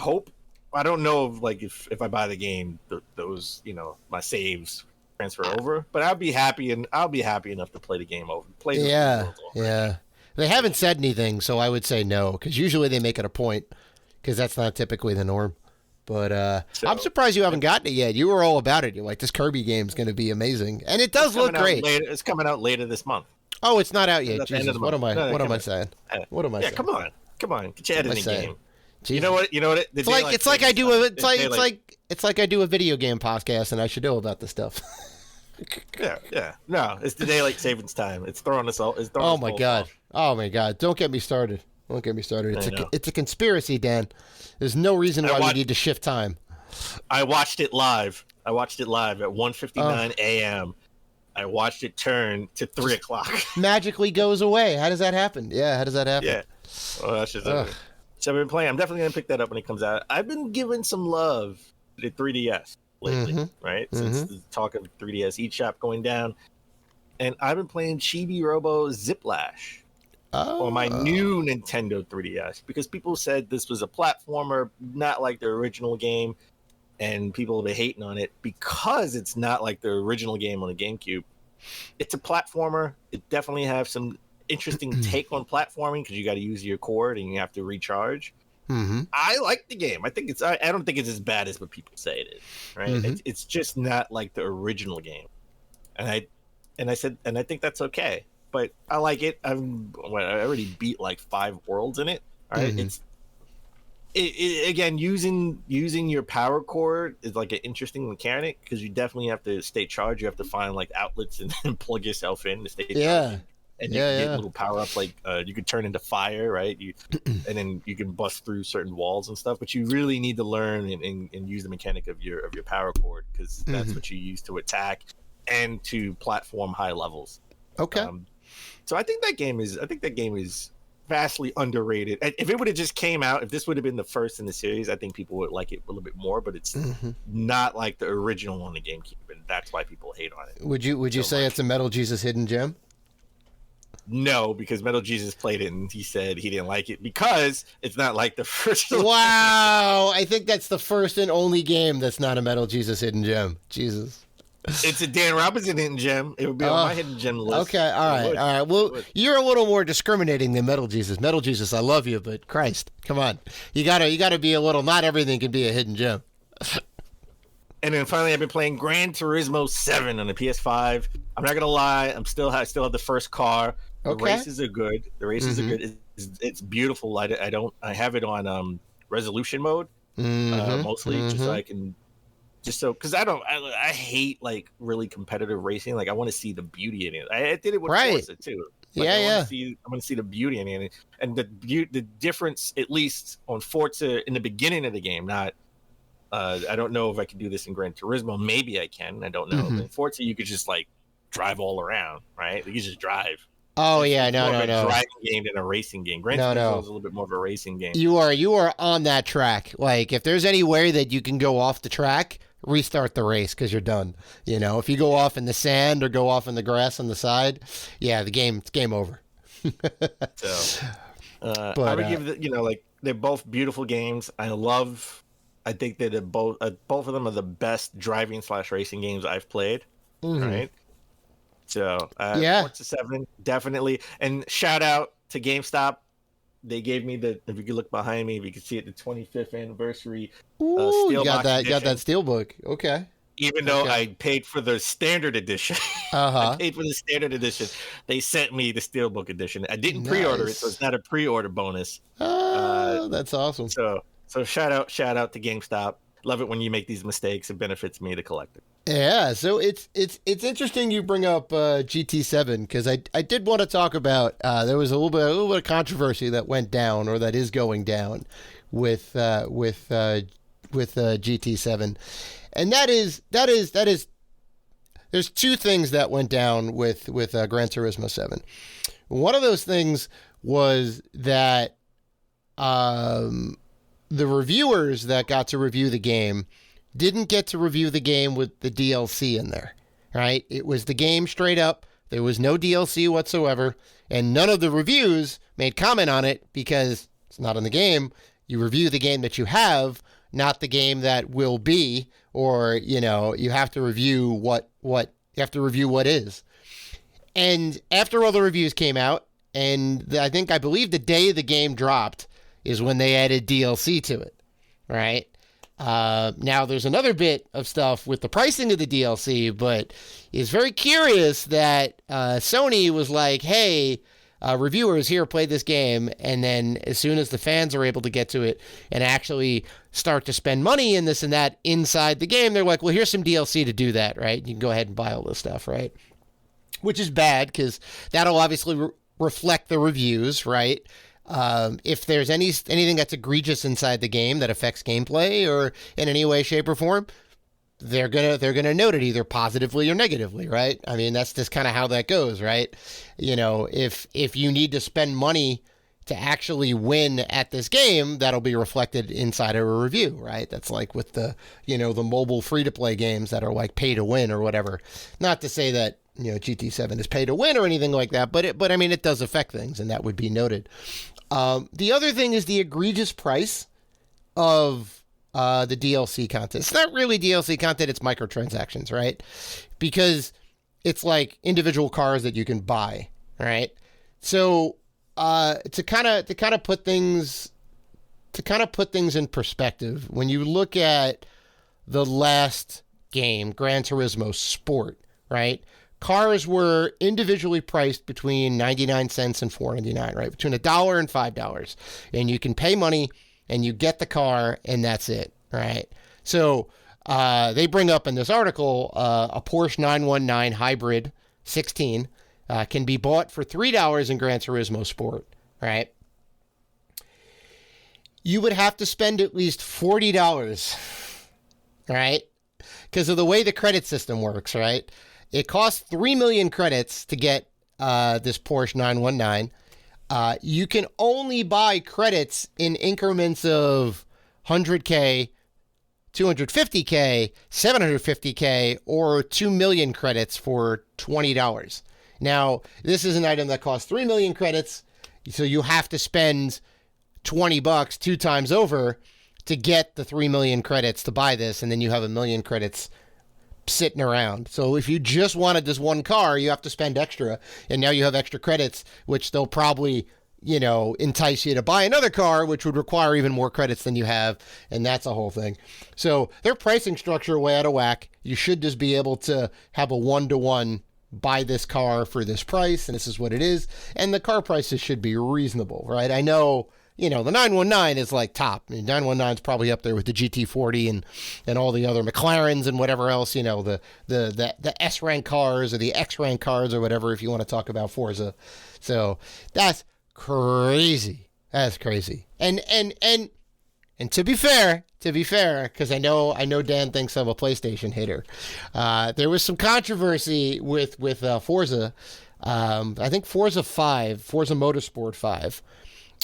Speaker 3: don't know if I buy the game, those my saves transfer over, but I'll be happy enough to play the game over.
Speaker 2: Yeah. They haven't said anything, so I would say no, because usually they make it a point, because that's not typically the norm. But I'm surprised you haven't gotten it yet. You were all about it. You're like, this Kirby game's going to be amazing, and it does look great.
Speaker 3: It's coming out later this month.
Speaker 2: Oh, it's not out yet. Jesus, what am I saying? What am I saying?
Speaker 3: Come on, get your head in the game.
Speaker 2: Jesus.
Speaker 3: You know what?
Speaker 2: It's like I do a video game podcast, and I should know about this stuff.
Speaker 3: Yeah. No, it's the daylight savings time. It's throwing us all.
Speaker 2: Oh my god! Don't get me started. It's a conspiracy, Dan. There's no reason why we need to shift time.
Speaker 3: I watched it live. at 1:59 a.m. I watched it turn to 3 o'clock.
Speaker 2: Magically goes away. How does that happen? Yeah, how does that happen?
Speaker 3: Yeah. Well, that's just it. So I've been playing. I'm definitely going to pick that up when it comes out. I've been giving some love to the 3DS lately, right? Since the talk of 3DS eShop going down. And I've been playing Chibi Robo Ziplash on my new Nintendo 3DS because people said this was a platformer, not like the original game. And people have been hating on it because it's not like the original game on the GameCube. It's a platformer. It definitely has some interesting take on platforming because you got to use your cord and you have to recharge. I like the game. I think I don't think it's as bad as what people say it is. Right? It's just not like the original game. And I think that's okay. But I like it. I already beat like 5 worlds in it. All right. Again, using your power cord is like an interesting mechanic because you definitely have to stay charged. You have to find like outlets and then plug yourself in to stay charged. And you can get little power ups like you could turn into fire, right? And then you can bust through certain walls and stuff. But you really need to learn and use the mechanic of your power cord because that's what you use to attack and to platform high levels.
Speaker 2: Okay.
Speaker 3: So I think that game is vastly underrated. If it would have just came out, if this would have been the first in the series, I think people would like it a little bit more. But it's not like the original on the GameCube, and that's why people hate on it.
Speaker 2: Would you say it's a Metal Jesus hidden gem?
Speaker 3: No, because Metal Jesus played it and he said he didn't like it because it's not like the first.
Speaker 2: Wow, I think that's the first and only game that's not a Metal Jesus hidden gem. Jesus.
Speaker 3: It's a Dan Robinson hidden gem. It would be on my hidden gem list.
Speaker 2: Okay, all right. Well, you're a little more discriminating than Metal Jesus. Metal Jesus, I love you, but Christ, come on. You gotta be a little. Not everything can be a hidden gem.
Speaker 3: And then finally, I've been playing Gran Turismo 7 on the PS5. I'm not gonna lie, I still have the first car. The races are good. It's beautiful. I have it on resolution mode mostly, just so I can. Because I hate like really competitive racing. Like I want to see the beauty in it. I did it with Forza too. Like, I want to see the beauty in it, and the difference, at least on Forza in the beginning of the game. Not, I don't know if I can do this in Gran Turismo. Maybe I can. I don't know. In Forza, you could just like drive all around, right? You just drive.
Speaker 2: Oh
Speaker 3: it's
Speaker 2: yeah,
Speaker 3: more
Speaker 2: no.
Speaker 3: A driving game than a racing game. Gran Turismo is a little bit more of a racing game.
Speaker 2: You are on that track. Like if there's any way that you can go off the track, restart the race because you're done. You know, if you go off in the sand or go off in the grass on the side, it's game over.
Speaker 3: I would give they're both beautiful games. I think that both of them are the best driving / racing games I've played. Right. So Forza 7 definitely, and shout out to GameStop. They gave me if you could look behind me, if you can see it, the 25th anniversary.
Speaker 2: You got that
Speaker 3: edition.
Speaker 2: steelbook. Okay.
Speaker 3: Even though I paid for the standard edition, I paid for the standard edition. They sent me the Steelbook edition. I didn't pre-order it, so it's not a pre-order bonus.
Speaker 2: Oh, that's awesome.
Speaker 3: So shout out to GameStop. Love it when you make these mistakes. It benefits me, the collector.
Speaker 2: Yeah, so it's interesting you bring up GT7 because I did want to talk about there was a little bit of controversy that went down or that is going down with GT7. And that is there's two things that went down with Gran Turismo 7. One of those things was that the reviewers that got to review the game didn't get to review the game with the DLC in there, right? It was the game straight up. There was no DLC whatsoever, and none of the reviews made comment on it because it's not in the game. You review the game that you have, not the game that will be, or, you know, you have to review what is. And after all the reviews came out, and I believe the day the game dropped is when they added DLC to it, right? Now there's another bit of stuff with the pricing of the DLC, but it's very curious that Sony was like, hey, reviewers here, play this game, and then as soon as the fans are able to get to it and actually start to spend money in this and that inside the game, they're like, well, here's some DLC to do that, right? You can go ahead and buy all this stuff, right? Which is bad because that'll obviously reflect the reviews, right? If there's anything that's egregious inside the game that affects gameplay or in any way, shape, or form, they're gonna note it either positively or negatively, right? I mean, that's just kind of how that goes, right? You know, if you need to spend money to actually win at this game, that'll be reflected inside of a review, right? That's like with the mobile free-to-play games that are like pay to win or whatever. Not to say that, you know, GT7 is pay to win or anything like that, but I mean, it does affect things, and that would be noted. The other thing is the egregious price of the DLC content. It's not really DLC content, it's microtransactions, right? Because it's like individual cars that you can buy, right? So to kind of put things in perspective, when you look at the last game, Gran Turismo Sport, right? Cars were individually priced between 99 cents and $4.99, right? Between $1 and $5. And you can pay money and you get the car and that's it, right? So they bring up in this article a Porsche 919 Hybrid 16 can be bought for $3 in Gran Turismo Sport, right? You would have to spend at least $40, right? Because of the way the credit system works, right? It costs 3 million credits to get this Porsche 919. You can only buy credits in increments of 100K, 250K, 750K, or 2 million credits for $20. Now, this is an item that costs 3 million credits, so you have to spend $20 two times over to get the 3 million credits to buy this, and then you have 1 million credits sitting around. So if you just wanted this one car, you have to spend extra, and now you have extra credits, which they'll probably, you know, entice you to buy another car, which would require even more credits than you have, and that's a whole thing. So their pricing structure way out of whack. You should just be able to have a one-to-one buy this car for this price, and this is what it is, and the car prices should be reasonable, right? I know, you know, the 919 is like top. I mean, 919 is probably up there with the GT40 and all the other McLarens and whatever else, you know, the S-rank cars or the X-rank cars or whatever, if you want to talk about Forza. So that's crazy. That's crazy. And to be fair, because I know Dan thinks I'm a PlayStation hater. There was some controversy with Forza. I think Forza Motorsport 5.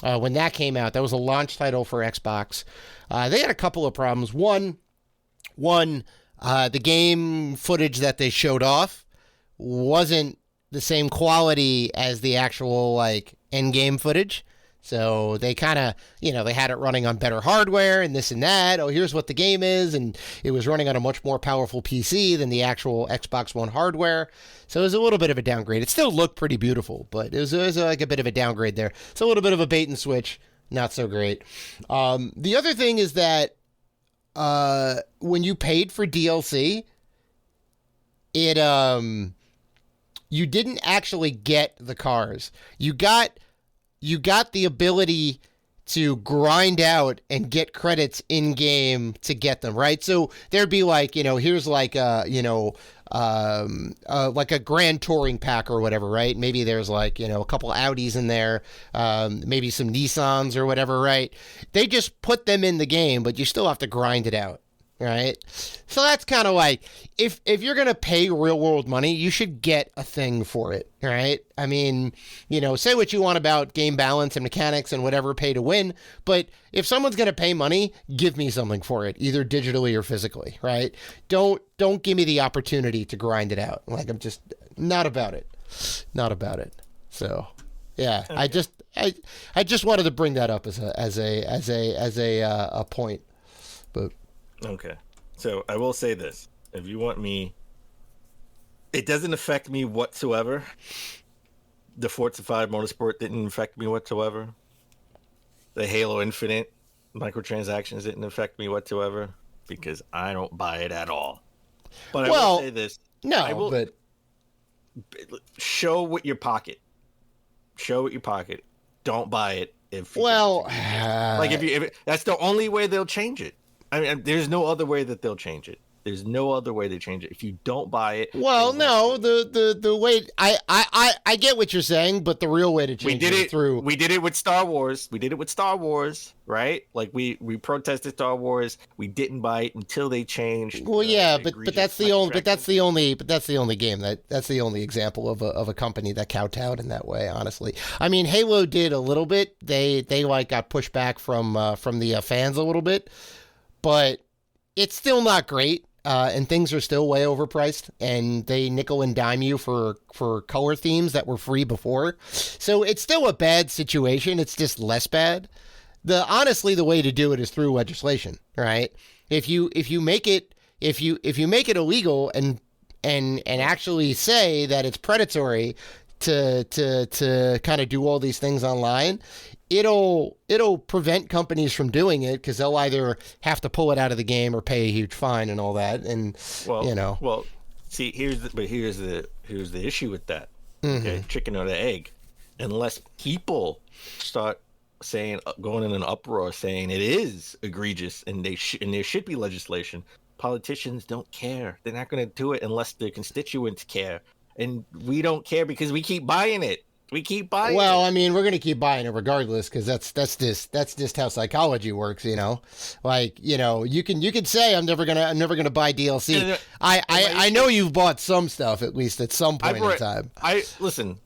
Speaker 2: When that came out, that was a launch title for Xbox. They had a couple of problems. One, the game footage that they showed off wasn't the same quality as the actual like end-game footage. So they kind of, you know, they had it running on better hardware and this and that. Oh, here's what the game is. And it was running on a much more powerful PC than the actual Xbox One hardware. So it was a little bit of a downgrade. It still looked pretty beautiful, but it was like a bit of a downgrade there. It's a little bit of a bait and switch. Not so great. The other thing is that when you paid for DLC, you didn't actually get the cars. You got the ability to grind out and get credits in game to get them, right? So there'd be like, here's like like a grand touring pack or whatever, right? Maybe there's like, a couple Audis in there, maybe some Nissans or whatever, right? They just put them in the game, but you still have to grind it out. Right. So that's kind of like, if you're going to pay real world money, you should get a thing for it. Right. I mean, say what you want about game balance and mechanics and whatever, pay to win. But if someone's going to pay money, give me something for it, either digitally or physically. Right. Don't give me the opportunity to grind it out. Like, I'm just not about it. Not about it. So, yeah, okay. I just wanted to bring that up as a point. But
Speaker 3: okay, so I will say this: if you want me, it doesn't affect me whatsoever. The Forza 5 Motorsport didn't affect me whatsoever. The Halo Infinite microtransactions didn't affect me whatsoever because I don't buy it at all. But I will say this: but show with your pocket. Show with your pocket. Don't buy it if that's the only way they'll change it. I mean, there's no other way that they'll change it. There's no other way to change it. If you don't buy it,
Speaker 2: the way I get what you're saying, but the real way to change it is through.
Speaker 3: We did it with Star Wars. Right? Like we protested Star Wars. We didn't buy it until they changed.
Speaker 2: Well, yeah, but that's the only that's the only game that's the only example of a company that kowtowed in that way. Honestly, I mean, Halo did a little bit. They like got pushed back from the fans a little bit, but it's still not great. And things are still way overpriced, and they nickel and dime you for color themes that were free before. So it's still a bad situation. It's just less bad. Honestly, the way to do it is through legislation, right? If you make it illegal and actually say that it's predatory to kind of do all these things online, it'll prevent companies from doing it because they'll either have to pull it out of the game or pay a huge fine and all that. And
Speaker 3: see, here's the issue with that. Okay, chicken or the egg. Unless people start saying, going in an uproar, saying it is egregious and there should be legislation, politicians don't care. They're not going to do it unless their constituents care, and we don't care because we keep buying it. We keep buying.
Speaker 2: Well, I mean, we're going to keep buying it regardless because that's just how psychology works, Like, you can say I'm never gonna buy DLC. I know you've bought some stuff at least at some point in time.
Speaker 3: Listen.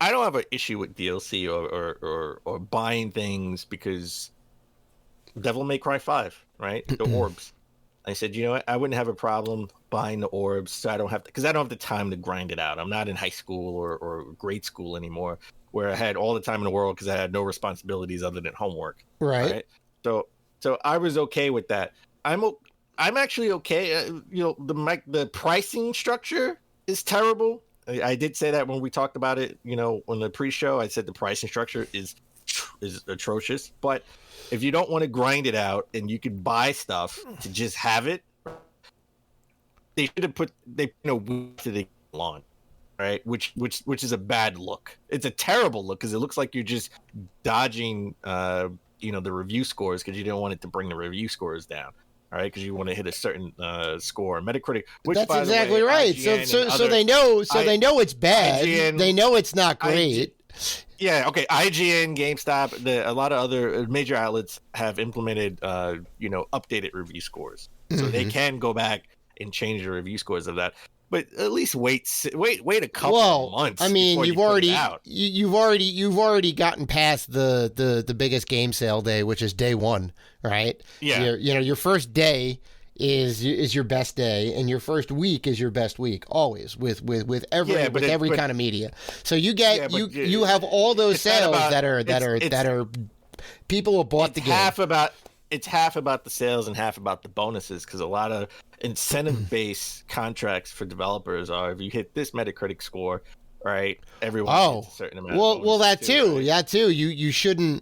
Speaker 3: I don't have an issue with DLC or buying things because Devil May Cry 5, right? The orbs. I said, you know what? I wouldn't have a problem buying the orbs, so I don't have the time to grind it out. I'm not in high school or grade school anymore, where I had all the time in the world because I had no responsibilities other than homework.
Speaker 2: Right.
Speaker 3: So I was okay with that. I'm actually okay. The pricing structure is terrible. I did say that when we talked about it. On the pre-show, I said the pricing structure is atrocious, but if you don't want to grind it out and you could buy stuff to just have it, they should have put to the lawn, right? Which is a bad look. It's a terrible look because it looks like you're just dodging, the review scores because you don't want it to bring the review scores down. All right, because you want to hit a certain score, Metacritic. Which,
Speaker 2: that's exactly right. So they know it's bad. IGN, they know it's not great.
Speaker 3: Yeah, okay. IGN, GameStop, a lot of other major outlets have implemented, updated review scores, so they can go back and change the review scores of that. But at least wait a couple of months.
Speaker 2: I mean, you've already gotten past the biggest game sale day, which is day one, right?
Speaker 3: Yeah.
Speaker 2: Your first day is your best day, and your first week is your best week, always with every kind of media. So you get you have all those sales that are people have bought the game.
Speaker 3: It's half about the sales and half about the bonuses, because a lot of incentive-based contracts for developers are, if you hit this Metacritic score, right, everyone gets a certain amount.
Speaker 2: Well, that too, right? Yeah, too. You shouldn't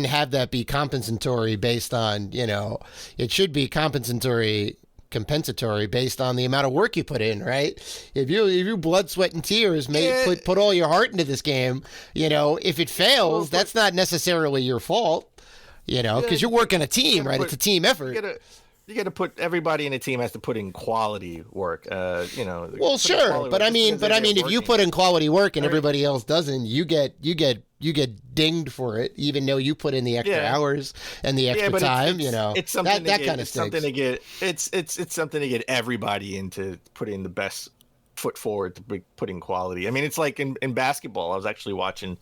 Speaker 2: have that be compensatory based on, it should be compensatory compensatory based on the amount of work you put in, right? If you blood, sweat, and tears put all your heart into this game, if it fails, that's not necessarily your fault, because you're working a team, right? It's a team effort.
Speaker 3: You got to put everybody in a team has to put in quality work.
Speaker 2: Well, sure, but I mean, if you put in quality work and everybody else doesn't, you get dinged for it, even though you put in the extra hours and the extra time.
Speaker 3: It's something
Speaker 2: that kind of stinks.
Speaker 3: Something to get. It's something to get everybody into putting the best foot forward to put in quality. I mean, it's like in basketball. I was actually watching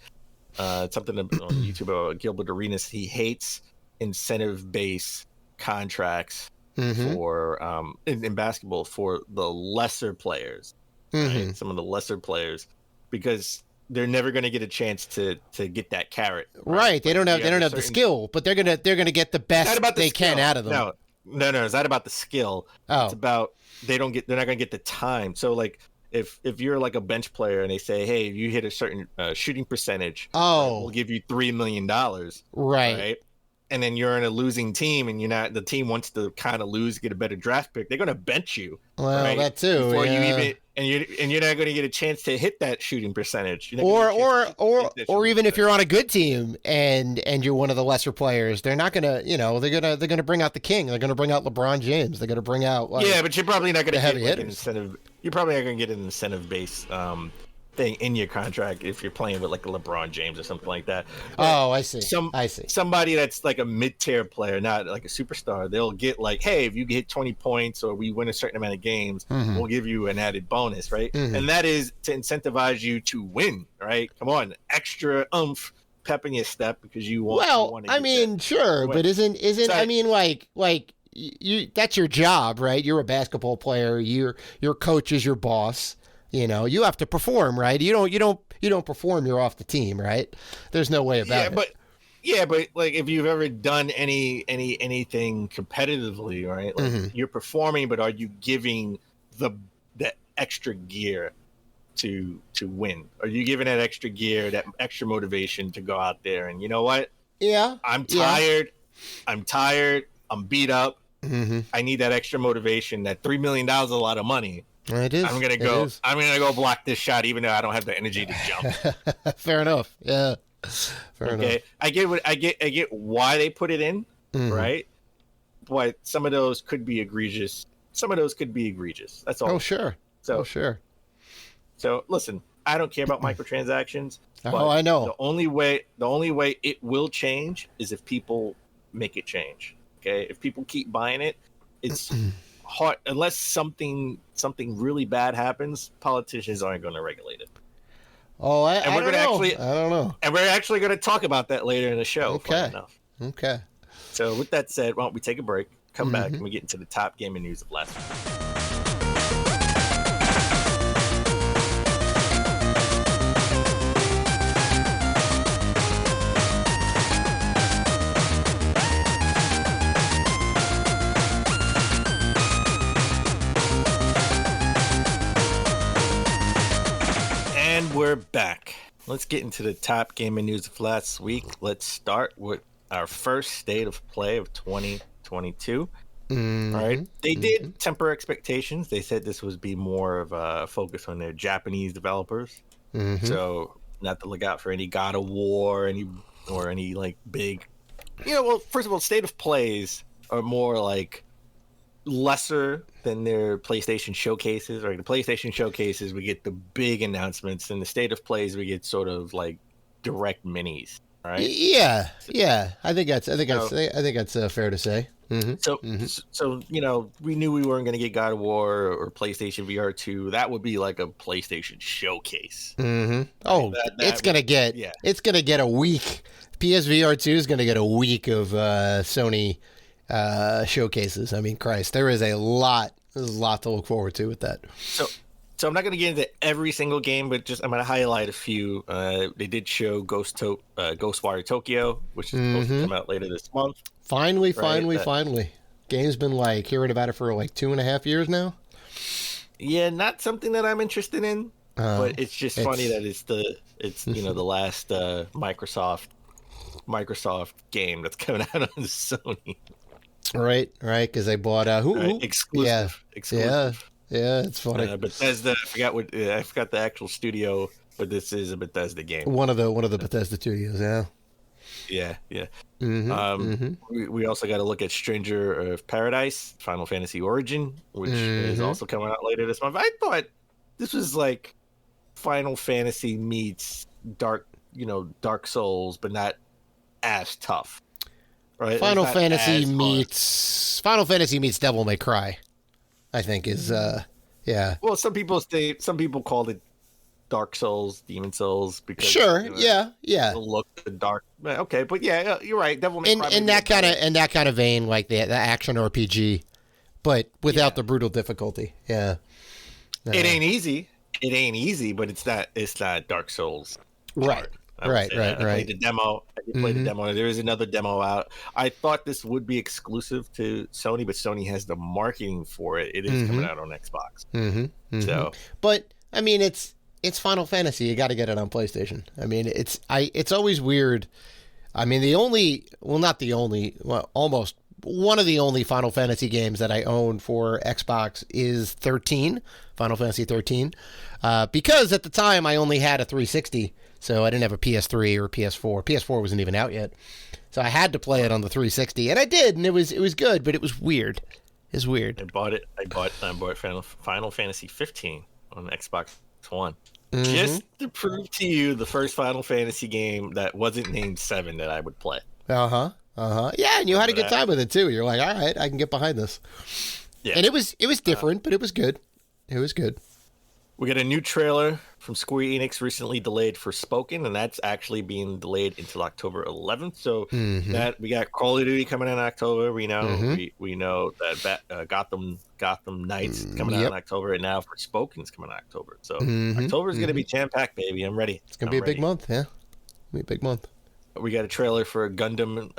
Speaker 3: something on YouTube about Gilbert Arenas. He hates incentive-based contracts for in basketball for the lesser players, right? Some of the lesser players, because they're never going to get a chance to get that carrot.
Speaker 2: Right. They don't have the skill, but they're gonna get the best they can out of them.
Speaker 3: No. It's not about the skill.
Speaker 2: Oh.
Speaker 3: It's about they're not going to get the time. So like if you're like a bench player and they say, hey, if you hit a certain shooting percentage, we'll give you $3 million. Right. And then you're in a losing team, and the team wants to kind of lose, get a better draft pick. They're going to bench you.
Speaker 2: Well,
Speaker 3: right?
Speaker 2: that too.
Speaker 3: Before you even, and you're not going to get a chance to hit that shooting percentage.
Speaker 2: Or even if you're on a good team and you're one of the lesser players, they're not going to, they're going to bring out the king. They're going to bring out LeBron James. They're going to bring out
Speaker 3: but you're probably not going to get
Speaker 2: an
Speaker 3: incentive. You're probably not going to get an incentive-based thing in your contract if you're playing with like a LeBron James or something like that.
Speaker 2: I see. I see.
Speaker 3: Somebody that's like a mid-tier player, not like a superstar, they'll get like, hey, if you hit 20 points or we win a certain amount of games, we'll give you an added bonus, right? And that is to incentivize you to win, right? Come on, extra oomph, pep in your step because you want.
Speaker 2: Well, I mean, sure, but isn't I mean, like you, that's your job, right? You're a basketball player. Your coach is your boss. You have to perform, right? You don't perform, you're off the team, right? There's no way about it.
Speaker 3: But like if you've ever done anything competitively, right? Like you're performing, but are you giving the extra gear to win? Are you giving that extra gear, that extra motivation to go out there and you know what?
Speaker 2: Yeah.
Speaker 3: I'm tired. I'm beat up. I need that extra motivation. That $3 million is a lot of money.
Speaker 2: It is.
Speaker 3: I'm gonna go block this shot, even though I don't have the energy to jump.
Speaker 2: Fair enough. Yeah. Fair enough.
Speaker 3: I get why they put it in, right? But some of those could be egregious. That's all.
Speaker 2: Oh sure. Sure.
Speaker 3: So listen, I don't care about microtransactions.
Speaker 2: Oh, I know.
Speaker 3: The only way it will change is if people make it change. Okay, if people keep buying it, it's hard unless something really bad happens. Politicians aren't going to regulate it.
Speaker 2: Oh, I don't know.
Speaker 3: And we're actually going to talk about that later in the show.
Speaker 2: Okay.
Speaker 3: So with that said, why don't we take a break, come back, and we get into the top gaming news of last week. We're back. Let's get into the top gaming news of last week. Let's start with our first state of play of 2022. All right. They did temper expectations. They said this would be more of a focus on their Japanese developers. So not to look out for any God of War, any like big, well, first of all, state of plays are more like lesser than their PlayStation showcases. Right, the PlayStation showcases we get the big announcements, and the state of plays we get sort of like direct minis. Right?
Speaker 2: Yeah. I think that's fair to say.
Speaker 3: So we knew we weren't going to get God of War or PlayStation VR 2. That would be like a PlayStation showcase.
Speaker 2: Oh, it's gonna get a week. PSVR 2 is gonna get a week of Sony showcases. I mean, Christ, there's a lot to look forward to with that.
Speaker 3: So I'm not going to get into every single game, but I'm going to highlight a few. They did show Ghostwire Tokyo, which is supposed to come out later this month. Finally.
Speaker 2: Game's been like hearing about it for like 2.5 years now.
Speaker 3: Yeah, not something that I'm interested in, but it's just funny that it's the last Microsoft game that's coming out on Sony.
Speaker 2: Right, because they bought who?
Speaker 3: Exclusive.
Speaker 2: Yeah, it's funny.
Speaker 3: Bethesda. I forgot the actual studio, but this is a Bethesda game.
Speaker 2: One of the Bethesda studios. Yeah.
Speaker 3: Yeah. We also got to look at Stranger of Paradise, Final Fantasy Origin, which is also coming out later this month. I thought this was like Final Fantasy meets Dark Souls, but not as tough. Right?
Speaker 2: Final Fantasy meets Devil May Cry, I think is yeah.
Speaker 3: Well, some people called it Dark Souls, Demon Souls, because
Speaker 2: yeah.
Speaker 3: The look the dark. Okay, but yeah, you're right. Devil May Cry
Speaker 2: in that kind of vein, like the action RPG, but without the brutal difficulty. Yeah.
Speaker 3: It ain't easy, but it's not Dark Souls.
Speaker 2: Right. Right.
Speaker 3: I played the demo. There is another demo out. I thought this would be exclusive to Sony, but Sony has the marketing for it. It is coming out on Xbox. So,
Speaker 2: but I mean, it's Final Fantasy. You got to get it on PlayStation. I mean, it's always weird. I mean, almost one of the only Final Fantasy games that I own for Xbox is Final Fantasy 13, because at the time I only had a 360. So I didn't have a PS3 or PS4. PS4 wasn't even out yet. So I had to play it on the 360, and I did, and it was good, but it was weird. It's weird.
Speaker 3: I bought Final Fantasy 15 on Xbox One. Just to prove to you the first Final Fantasy game that wasn't named 7 that I would play.
Speaker 2: Yeah, and you had a good time with it too. You're like, all right, I can get behind this. Yeah. And it was different, but it was good. It was good.
Speaker 3: We got a new trailer from Square Enix recently delayed for Spoken, and that's actually being delayed until October 11th. So that we got Call of Duty coming in October. We know we know that Gotham Knights coming out in October, and now for Spoken's coming in October. So October is going to be jam packed, baby. I'm ready.
Speaker 2: It's going to be a big month. Yeah, be a big month.
Speaker 3: We got a trailer for Gundam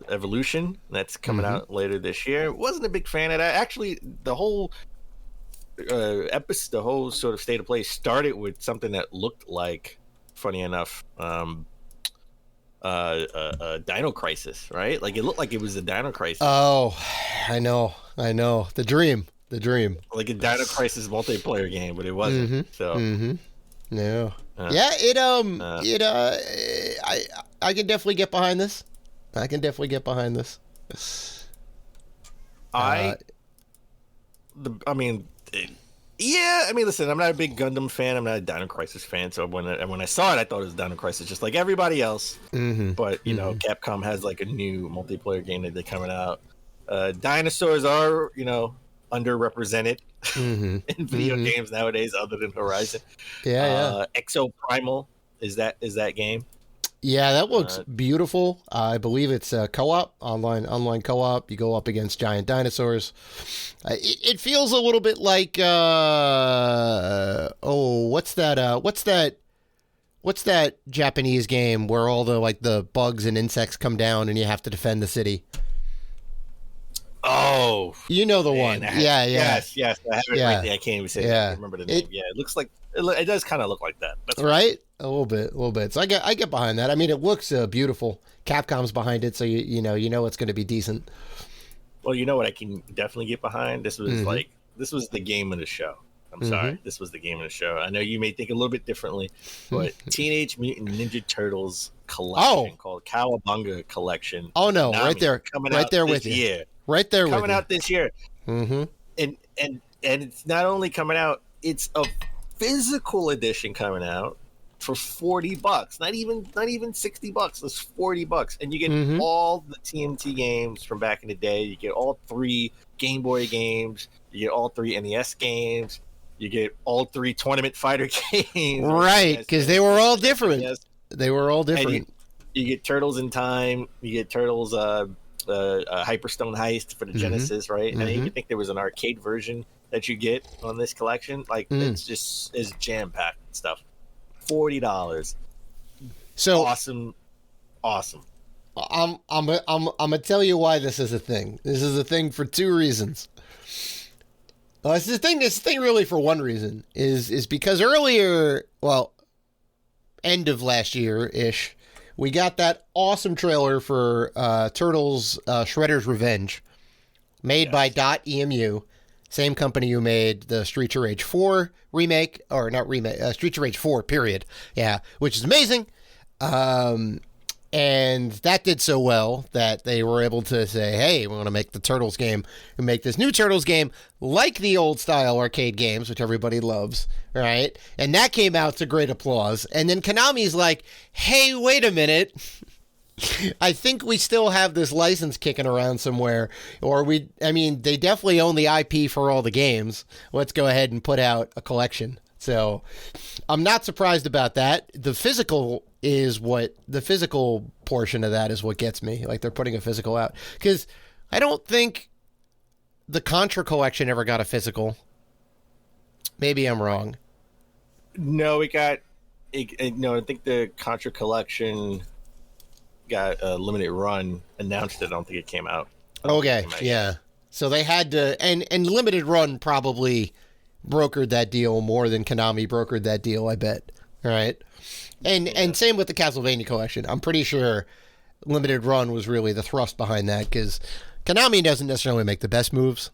Speaker 3: Evolution that's coming out later this year. Wasn't a big fan of that. Actually, the whole the whole sort of state of play started with something that looked like, funny enough, Dino Crisis, right? Like it looked like it was a Dino Crisis.
Speaker 2: Oh, I know. The dream.
Speaker 3: Like a Dino Crisis multiplayer game, but it wasn't. So
Speaker 2: no. I can definitely get behind this.
Speaker 3: Listen, I'm not a big Gundam fan. I'm not a Dino Crisis fan. So when I saw it, I thought it was Dino Crisis, just like everybody else. But Capcom has like a new multiplayer game that they're coming out. Dinosaurs are underrepresented in video games nowadays, other than Horizon. Exo Primal is that game.
Speaker 2: Yeah, that looks beautiful. I believe it's a co-op, online co-op. You go up against giant dinosaurs. It feels a little bit like what's that Japanese game where all the bugs and insects come down and you have to defend the city?
Speaker 3: Oh,
Speaker 2: you know the one.
Speaker 3: Yes. I have it right there. I can't even say it. I don't remember the name. It looks like it does kind of look like that. That's
Speaker 2: right. A little bit. So I get behind that. I mean, it looks beautiful. Capcom's behind it, so you know it's going to be decent.
Speaker 3: Well, you know what I can definitely get behind? This was this was the game of the show. I'm sorry. This was the game of the show. I know you may think a little bit differently, but Teenage Mutant Ninja Turtles collection called Cowabunga Collection.
Speaker 2: Oh no, right there with you.
Speaker 3: Year.
Speaker 2: Right there with you.
Speaker 3: Coming out this year. And it's not only coming out, it's a physical edition coming out for $40. Not even $60. It's $40, and you get all the TMT games from back in the day. You get all 3 Game Boy games. You get all 3 NES games. You get all 3 Tournament Fighter games.
Speaker 2: Right, because they were all different. They were all different.
Speaker 3: You get Turtles in Time. You get Turtles Hyperstone Heist for the Genesis, right? And you think there was an arcade version that you get on this collection. Like it's jam packed stuff. $40.
Speaker 2: So
Speaker 3: awesome.
Speaker 2: I'm gonna tell you why this is a thing. This is a thing for 2 reasons. This is a thing really for one reason is because earlier, end of last year ish, we got that awesome trailer for Turtles Shredder's Revenge, made by .emu, same company who made the Streets of Rage 4 remake, or not remake, Streets of Rage 4, period. Yeah, which is amazing. And that did so well that they were able to say, hey, we want to make the Turtles game. We make this new Turtles game like the old style arcade games, which everybody loves, right? And that came out to great applause. And then Konami's like, hey, wait a minute. I think we still have this license kicking around somewhere. They definitely own the IP for all the games. Let's go ahead and put out a collection. So I'm not surprised about that. The physical portion of that is what gets me. Like, they're putting a physical out. Because I don't think the Contra collection ever got a physical. Maybe I'm wrong.
Speaker 3: No, I think the Contra collection got a limited run announced it. I don't think it came out.
Speaker 2: Okay, yeah. So they had to, and limited run probably brokered that deal more than Konami brokered that deal, I bet. All right. And same with the Castlevania collection. I'm pretty sure limited run was really the thrust behind that, because Konami doesn't necessarily make the best moves.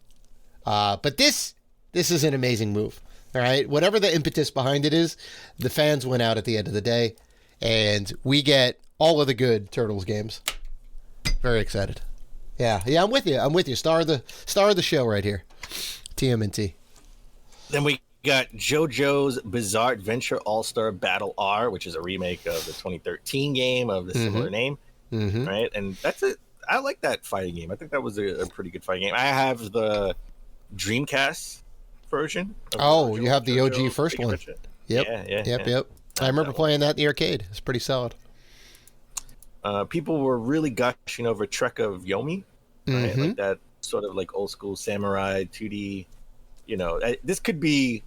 Speaker 2: But this is an amazing move. All right. Whatever the impetus behind it is, the fans win out at the end of the day, and we get all of the good Turtles games. Very excited. Yeah, I'm with you. Star of the show right here. TMNT.
Speaker 3: Then we got JoJo's Bizarre Adventure All-Star Battle R, which is a remake of the 2013 game of the similar name, right? And that's it. I like that fighting game. I think that was a pretty good fighting game. I have the Dreamcast version.
Speaker 2: Oh, you have the OG first one. Yep.
Speaker 3: Yeah.
Speaker 2: I remember playing that in the arcade. It's pretty solid.
Speaker 3: People were really gushing over Trek of Yomi, right? Like that sort of like old school samurai 2D. This could be.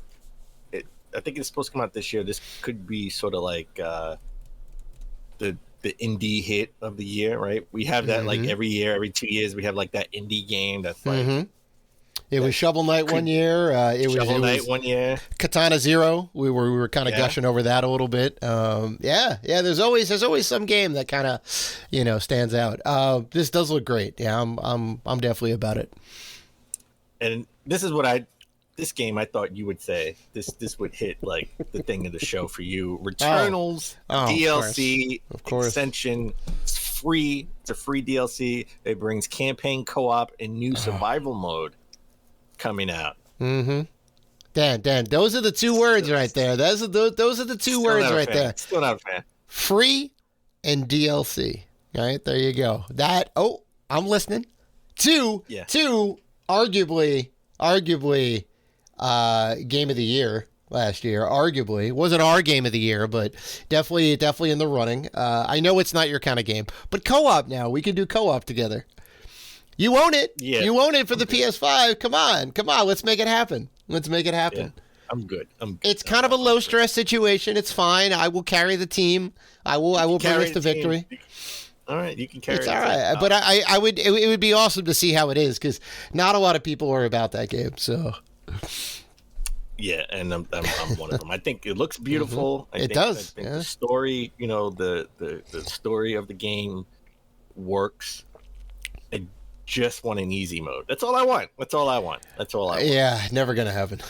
Speaker 3: I think it's supposed to come out this year. This could be sort of like the indie hit of the year, right? We have that like every year, every 2 years, we have like that indie game that's like.
Speaker 2: It was Shovel Knight one year. It was
Speaker 3: 1 year.
Speaker 2: Katana Zero. We were kind of gushing over that a little bit. There's always some game that kind of stands out. This does look great. Yeah, I'm definitely about it.
Speaker 3: And this is this game I thought you would say this would hit like the thing of the show for you. Returnals DLC
Speaker 2: of course.
Speaker 3: Extension. It's free. It's a free DLC. It brings campaign co-op and new survival mode coming out.
Speaker 2: Dan, those are the two words right there. Those are the two words right there.
Speaker 3: Still not a fan.
Speaker 2: Free and DLC. All right, there you go. I'm listening. Two, arguably game of the year last year. Arguably wasn't our game of the year, but definitely in the running. I know it's not your kind of game, but co-op now. We can do co-op together. You own it. Yeah. You own it for the PS5. Come on. Let's make it happen. Yeah,
Speaker 3: I'm good.
Speaker 2: It's kind of a low stress situation. It's fine. I will carry the team. I will bring us to victory.
Speaker 3: All right, you can carry.
Speaker 2: It's all right, but I would. It would be awesome to see how it is, because not a lot of people are about that game. So.
Speaker 3: Yeah, and I'm one of them. I think it looks beautiful.
Speaker 2: It does.
Speaker 3: I think the story, the story of the game works. I just want an easy mode. That's all I want.
Speaker 2: Yeah, never gonna happen.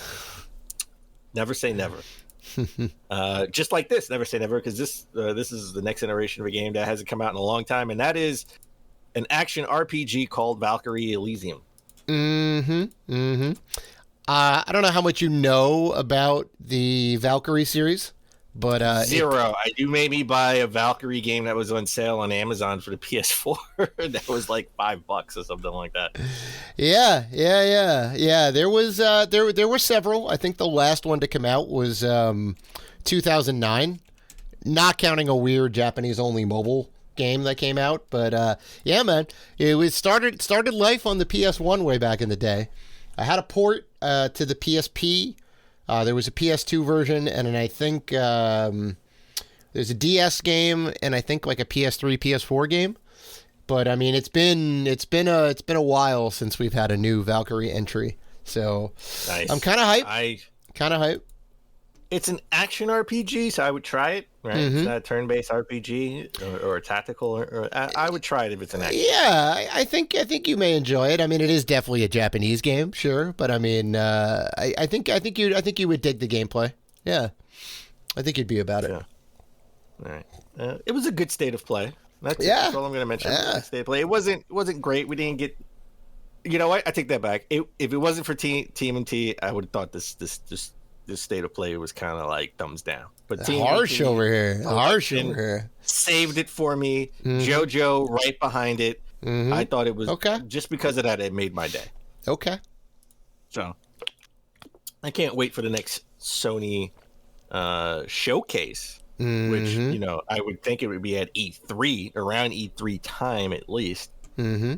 Speaker 3: Never say never. Just like this, never say never, because this is the next iteration of a game that hasn't come out in a long time, and that is an action RPG called Valkyrie Elysium.
Speaker 2: I don't know how much you know about the Valkyrie series, but
Speaker 3: zero. I do maybe buy a Valkyrie game that was on sale on Amazon for the PS4. That was like $5 or something like that.
Speaker 2: Yeah. There was there were several. I think the last one to come out was 2009, not counting a weird Japanese only mobile game that came out. But yeah, man, it was started life on the PS1 way back in the day. I had a port to the PSP. There was a PS2 version, and then I think there's a DS game, and I think like a PS3, PS4 game. But I mean, it's been a while since we've had a new Valkyrie entry. So nice. I'm kind of hyped.
Speaker 3: it's an action RPG, so I would try it. Right, it's not a turn-based RPG or a tactical. Or I would try it if it's an action.
Speaker 2: Yeah, I think you may enjoy it. I mean, it is definitely a Japanese game, sure, but I mean, I think you would dig the gameplay. Yeah, I think you'd be about it.
Speaker 3: Yeah. All right. It was a good state of play. That's all I'm going to mention.
Speaker 2: Yeah.
Speaker 3: State of play. It wasn't great. We didn't get. You know what? I take that back. If it wasn't for TMNT, I would have thought this state of play was kind of like thumbs down. But
Speaker 2: harsh over here.
Speaker 3: Saved it for me.
Speaker 2: Mm-hmm.
Speaker 3: Jojo right behind it.
Speaker 2: Mm-hmm.
Speaker 3: I thought it was
Speaker 2: okay.
Speaker 3: Just because of that, it made my day.
Speaker 2: Okay.
Speaker 3: So I can't wait for the next Sony showcase.
Speaker 2: Mm-hmm.
Speaker 3: Which I would think it would be at E3, around E3 time at least.
Speaker 2: Mm-hmm.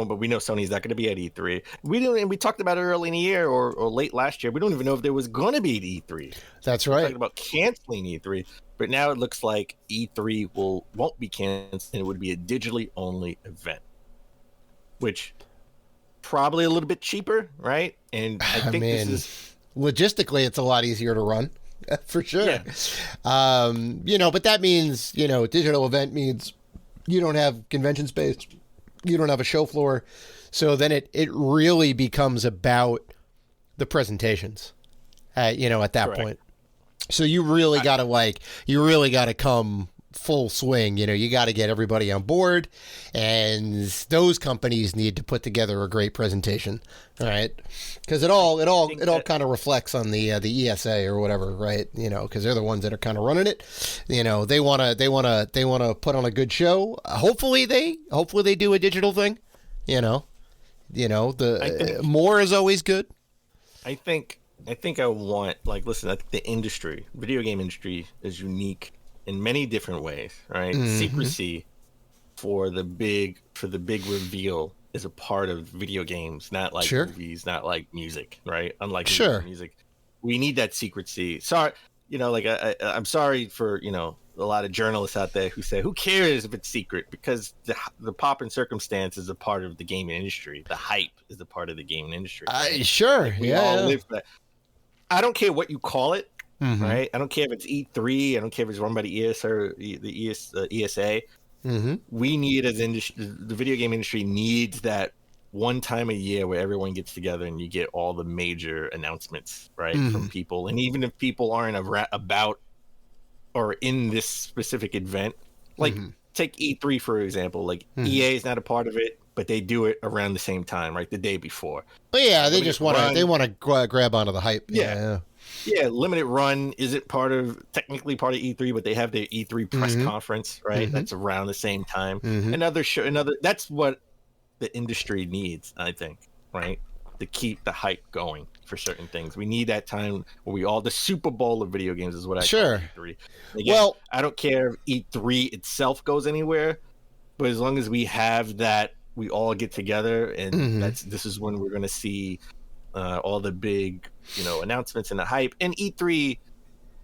Speaker 3: But we know Sony's not going to be at E3. We talked about it early in the year or late last year. We don't even know if there was going to be at E3.
Speaker 2: That's
Speaker 3: We're
Speaker 2: right.
Speaker 3: talking about canceling E3, but now it looks like E3 won't be canceled, and it would be a digitally only event, which probably a little bit cheaper, right? And I think this is
Speaker 2: logistically, it's a lot easier to run. For sure.
Speaker 3: Yeah.
Speaker 2: But that means, digital event means you don't have convention space, you don't have a show floor. So then it really becomes about the presentations, at that
Speaker 3: Correct.
Speaker 2: point. So you really got to come full swing. You got to get everybody on board, and those companies need to put together a great presentation. All right, because it all kind of reflects on the ESA or whatever, right? Because they're the ones that are kind of running it. They want to put on a good show. Hopefully they do a digital thing. More is always good.
Speaker 3: I think I want, listen, I think the video game industry is unique in many different ways, right?
Speaker 2: Mm-hmm.
Speaker 3: Secrecy for the big reveal is a part of video games, not like movies, not like music, right? Unlike music, we need that secrecy. Sorry, I'm sorry for a lot of journalists out there who say, "Who cares if it's secret?" Because the pop and circumstance is a part of the gaming industry. The hype is a part of the gaming industry.
Speaker 2: Sure,
Speaker 3: we all live for that. I don't care what you call it. Mm-hmm. Right, I don't care if it's E3. I don't care if it's run by the ESA or the ESA.
Speaker 2: Mm-hmm.
Speaker 3: We need, as industry, the video game industry needs that one time a year where everyone gets together and you get all the major announcements, right, from people. And even if people aren't about or in this specific event, take E3 for example. EA is not a part of it, but they do it around the same time, right, the day before.
Speaker 2: But yeah, they just want to grab onto the hype.
Speaker 3: Yeah, Limited Run isn't technically part of E3, but they have their E3 press conference, right? That's around the same time. Another that's what the industry needs, I think, right? To keep the hype going for certain things. We need that time where the Super Bowl of video games is what I call E3. Again, I don't care if E3 itself goes anywhere, but as long as we have that, we all get together, and this is when we're going to see all the big, announcements and the hype. And E3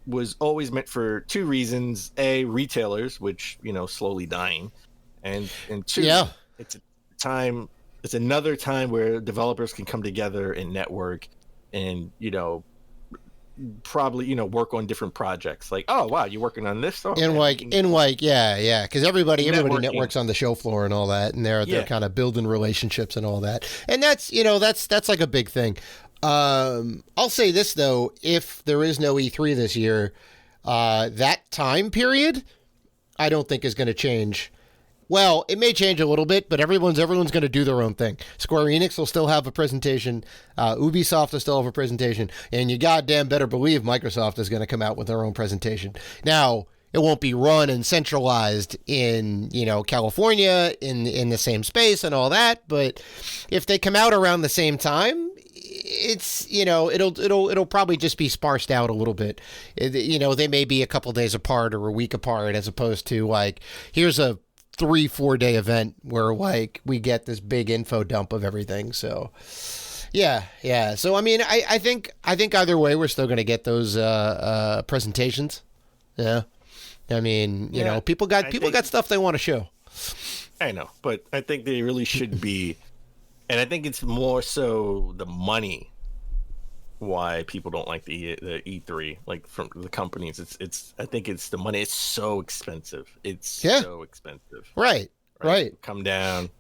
Speaker 3: was always meant for two reasons: A, retailers, which slowly dying, and two, it's another time where developers can come together and network, and probably work on different projects. Like, oh wow, you're working on this.
Speaker 2: Because everybody networks on the show floor and all that, and they're kind of building relationships and all that, and that's like a big thing. I'll say this though, if there is no E3 this year, that time period, I don't think is going to change. Well, it may change a little bit, but everyone's going to do their own thing. Square Enix will still have a presentation. Ubisoft will still have a presentation. And you goddamn better believe Microsoft is going to come out with their own presentation. Now, it won't be run and centralized in, California in the same space and all that. But if they come out around the same time, it's, it'll probably just be sparsed out a little bit. They may be a couple days apart or a week apart, as opposed to here's a 3-4 day event where we get this big info dump of everything. So yeah. So I mean, I think either way we're still going to get those presentations. Yeah. I mean, people got stuff they want to show.
Speaker 3: I know, but I think they really should be, and I think it's more so the money why people don't like the E3, like from the companies. It's I think it's the money. It's so expensive. It's so expensive.
Speaker 2: Right.
Speaker 3: Come down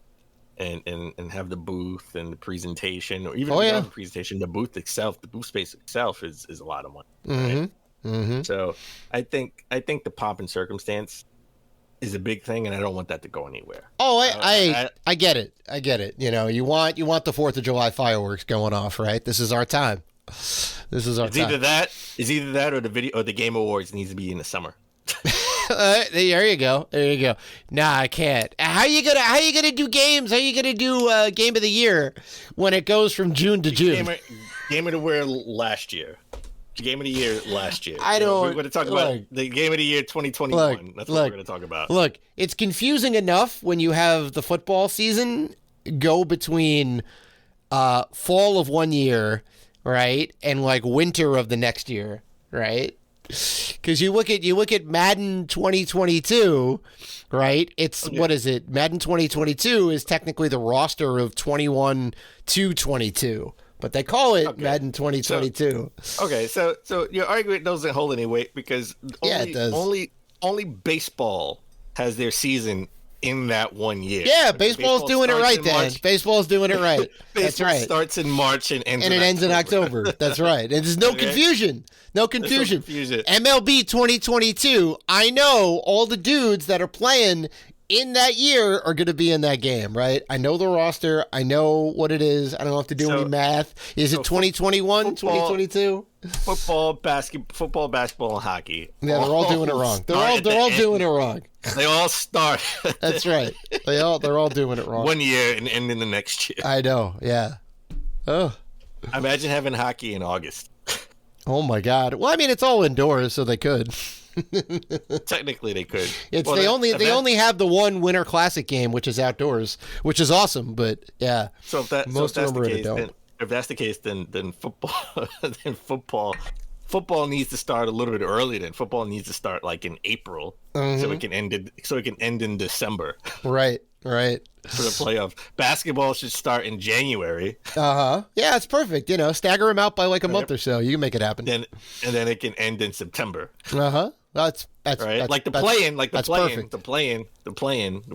Speaker 3: and have the booth and the presentation, or even the presentation, the booth itself, the booth space itself is a lot of money. Right? So I think the pomp and circumstance is a big thing, and I don't want that to go anywhere.
Speaker 2: Oh, I get it. I get it. You know, you want the 4th of July fireworks going off, right? This is our time. This is our time.
Speaker 3: It's either that or the video or the Game Awards needs to be in the summer.
Speaker 2: There you go. Nah, I can't. How you gonna do games? How you gonna do Game of the Year when it goes from June to June?
Speaker 3: Game of the Year last year. Game of the Year last year.
Speaker 2: I don't.
Speaker 3: We're going to talk about the Game of the Year 2021. That's what we're going to talk about.
Speaker 2: Look, it's confusing enough when you have the football season go between fall of one year, right, and like winter of the next year, right? Because you look at Madden 2022, right? It's what is it? Madden 2022 is technically the roster of 21 to 22, but they call it Madden 2022.
Speaker 3: So your argument doesn't hold any weight because
Speaker 2: it does.
Speaker 3: Only baseball has their season in that 1 year.
Speaker 2: Yeah, baseball's doing it right, Dan. Baseball's doing it right. That's right.
Speaker 3: Starts in March and ends
Speaker 2: in October. That's right. And there's no confusion. No confusion. MLB 2022, I know all the dudes that are playing in that year are going to be in that game, right? I know the roster. I know what it is. I don't have to do any math. Is it 2021, 2022?
Speaker 3: Football, basketball, and hockey.
Speaker 2: Yeah, they're all doing it wrong. They're all doing it wrong.
Speaker 3: They all start.
Speaker 2: That's right. They're all doing it wrong.
Speaker 3: 1 year and end in the next year.
Speaker 2: I know. Yeah. Oh.
Speaker 3: Imagine having hockey in August.
Speaker 2: Oh my God. Well, I mean, it's all indoors, so they could.
Speaker 3: Technically, they could.
Speaker 2: They only have the one Winter Classic game, which is outdoors, which is awesome. But yeah.
Speaker 3: So if that's the case, then football needs to start a little bit earlier. Then football needs to start like in April, so it can end in December.
Speaker 2: Right.
Speaker 3: For the playoff. Basketball should start in January.
Speaker 2: Yeah, it's perfect. You know, stagger them out by like a month or so. You can make it happen.
Speaker 3: And then it can end in September.
Speaker 2: That's
Speaker 3: right.
Speaker 2: That's,
Speaker 3: like the play-in. We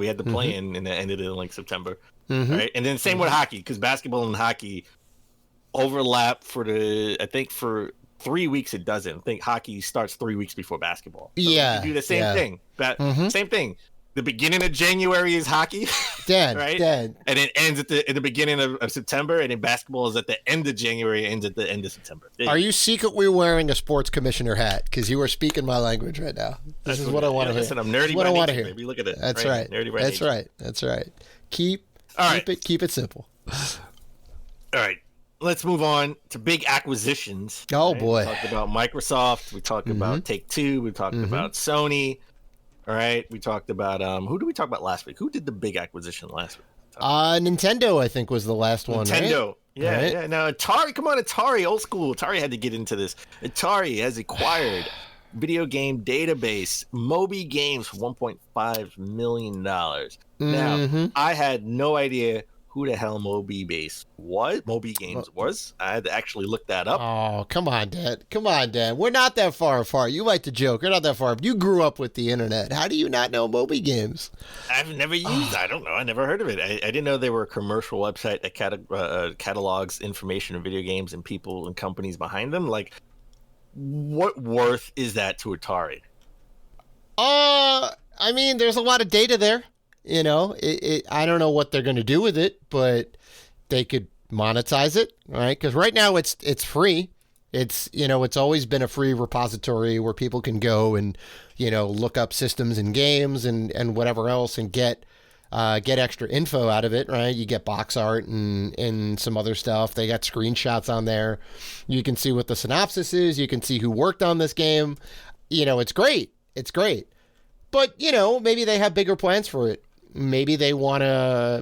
Speaker 3: had the play-in, and it ended in like September. Right, and then same with hockey, because basketball and hockey overlap for 3 weeks. It doesn't. I think hockey starts 3 weeks before basketball. So you do the same thing. Same thing. The beginning of January is hockey, right? And it ends at the beginning of September, and then basketball is at the end of January, ends at the end of September.
Speaker 2: Are you secretly wearing a sports commissioner hat? Because you are speaking my language right now. This is what I want to hear.
Speaker 3: Listen, I'm nerdy.
Speaker 2: What I want to hear.
Speaker 3: Maybe look at it.
Speaker 2: That's right.
Speaker 3: Nerdy by
Speaker 2: That's
Speaker 3: nature.
Speaker 2: right. That's right. Keep it simple.
Speaker 3: All right. Let's move on to big acquisitions.
Speaker 2: Oh
Speaker 3: right?
Speaker 2: boy.
Speaker 3: We talked about Microsoft. We talked about Take-Two. We talked about Sony. All right. We talked about who did we talk about last week? Who did the big acquisition last week?
Speaker 2: Nintendo, I think, was the last one.
Speaker 3: Nintendo.
Speaker 2: Right?
Speaker 3: Yeah,
Speaker 2: right.
Speaker 3: yeah. Now Atari, come on, Atari, old school. Atari had to get into this. Atari has acquired video game database Moby Games for $1.5 million. Now, I had no idea who the hell Moby Games was. I had to actually look that up.
Speaker 2: Oh, come on, Dad. We're not that far apart. You like to joke. We're not that far. You grew up with the internet. How do you not know Moby Games?
Speaker 3: I've never used I don't know. I never heard of it. I didn't know they were a commercial website that catalogs information of video games and people and companies behind them. Like, what worth is that to Atari?
Speaker 2: I mean, there's a lot of data there. You know, I don't know what they're going to do with it, but they could monetize it, right? Because right now it's free. It's always been a free repository where people can go and, look up systems and games and whatever else and get extra info out of it, right? You get box art and some other stuff. They got screenshots on there. You can see what the synopsis is. You can see who worked on this game. It's great. It's great. But, maybe they have bigger plans for it. Maybe they want to,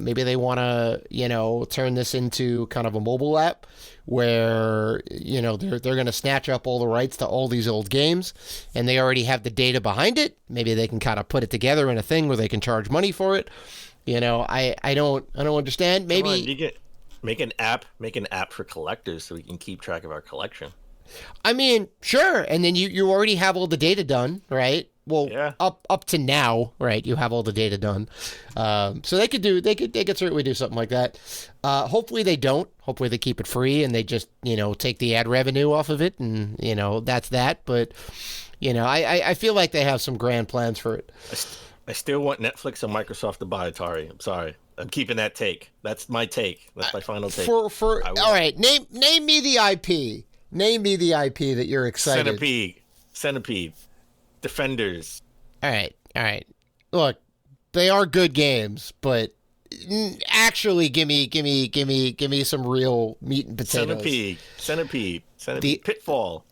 Speaker 2: turn this into kind of a mobile app where, they're going to snatch up all the rights to all these old games and they already have the data behind it. Maybe they can kind of put it together in a thing where they can charge money for it. I don't understand. Maybe
Speaker 3: Make an app for collectors so we can keep track of our collection.
Speaker 2: I mean, sure. And then you already have all the data done, right? Well,
Speaker 3: Yeah.
Speaker 2: up to now, right? You have all the data done. So they could certainly do something like that. Hopefully they don't. Hopefully they keep it free and they just, take the ad revenue off of it and, that's that. But, I feel like they have some grand plans for it.
Speaker 3: I still want Netflix and Microsoft to buy Atari. I'm sorry. I'm keeping that take. That's my take. That's my final take.
Speaker 2: All right. Name me the IP. Name me the IP that you're excited.
Speaker 3: Centipede. Defenders.
Speaker 2: All right. Look, they are good games, but actually, give me some real meat and potatoes.
Speaker 3: Centipede. Pitfall.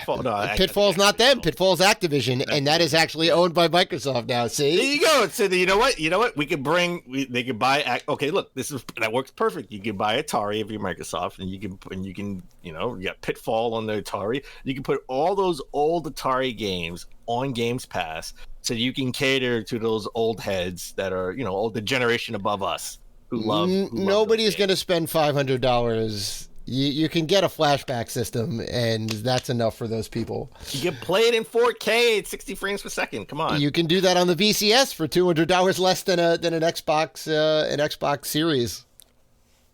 Speaker 3: No,
Speaker 2: Pitfall's not them. Pitfall's Activision, and that is actually owned by Microsoft now. See,
Speaker 3: there you go. So you know what? They could buy. Okay, look, that works perfect. You can buy Atari if you're Microsoft, and you can you got Pitfall on the Atari. You can put all those old Atari games on Games Pass, so you can cater to those old heads that are the generation above us who love.
Speaker 2: Nobody's going to spend $500. You can get a flashback system, and that's enough for those people.
Speaker 3: You can play it in 4K at 60 frames per second. Come on.
Speaker 2: You can do that on the VCS for $200 less than an Xbox Series.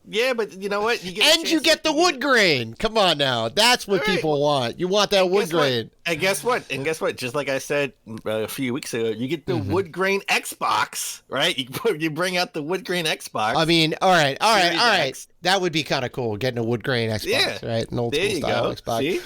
Speaker 3: Yeah, but you know what? You
Speaker 2: get the wood grain. Come on now, that's what people want. You want that wood grain.
Speaker 3: And guess what? Just like I said a few weeks ago, you get the wood grain Xbox, right? You bring out the wood grain Xbox.
Speaker 2: I mean, all right. That would be kind of cool, getting a wood grain Xbox, right? An old school style Xbox. See?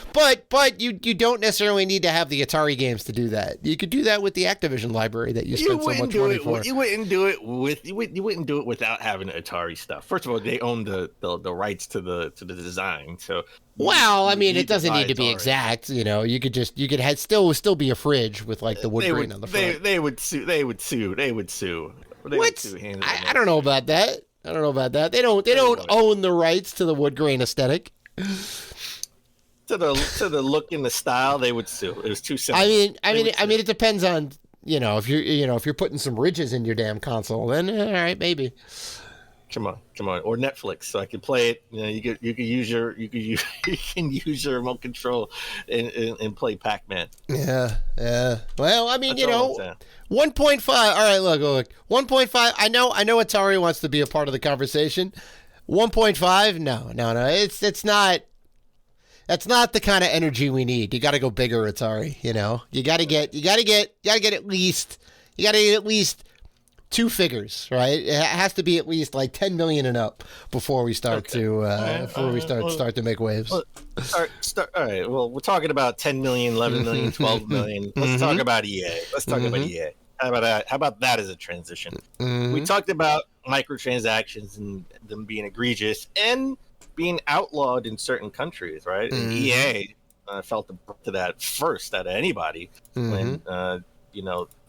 Speaker 2: But you don't necessarily need to have the Atari games to do that. You could do that with the Activision library that you spent so much money for.
Speaker 3: You wouldn't do it without having the Atari stuff. First of all, they own the rights to the design, so.
Speaker 2: Well, I mean, it doesn't need to be exact. You could still be a fridge with like the wood grain on the front.
Speaker 3: They would sue.
Speaker 2: What? I don't know about that. They don't own the rights to the wood grain aesthetic.
Speaker 3: To the look and the style, they would sue. It was too simple.
Speaker 2: I mean, it depends on if you're putting some ridges in your damn console, then all right, maybe.
Speaker 3: Come on, or Netflix, so I can play it. You can use your remote control and play Pac-Man.
Speaker 2: Yeah. Well, I mean, 1.5. All right, look. 1.5. I know Atari wants to be a part of the conversation. 1.5. No. It's not. That's not the kind of energy we need. You got to go bigger, Atari. You got to get at least two figures, right? It has to be at least like 10 million and up before we start to make waves.
Speaker 3: Start. All right. Well, we're talking about 10 million, 11 million, 12 million. Let's talk about EA. About EA. How about that as a transition? We talked about microtransactions and them being egregious and being outlawed in certain countries, right? And EA felt the brunt of that first out of anybody when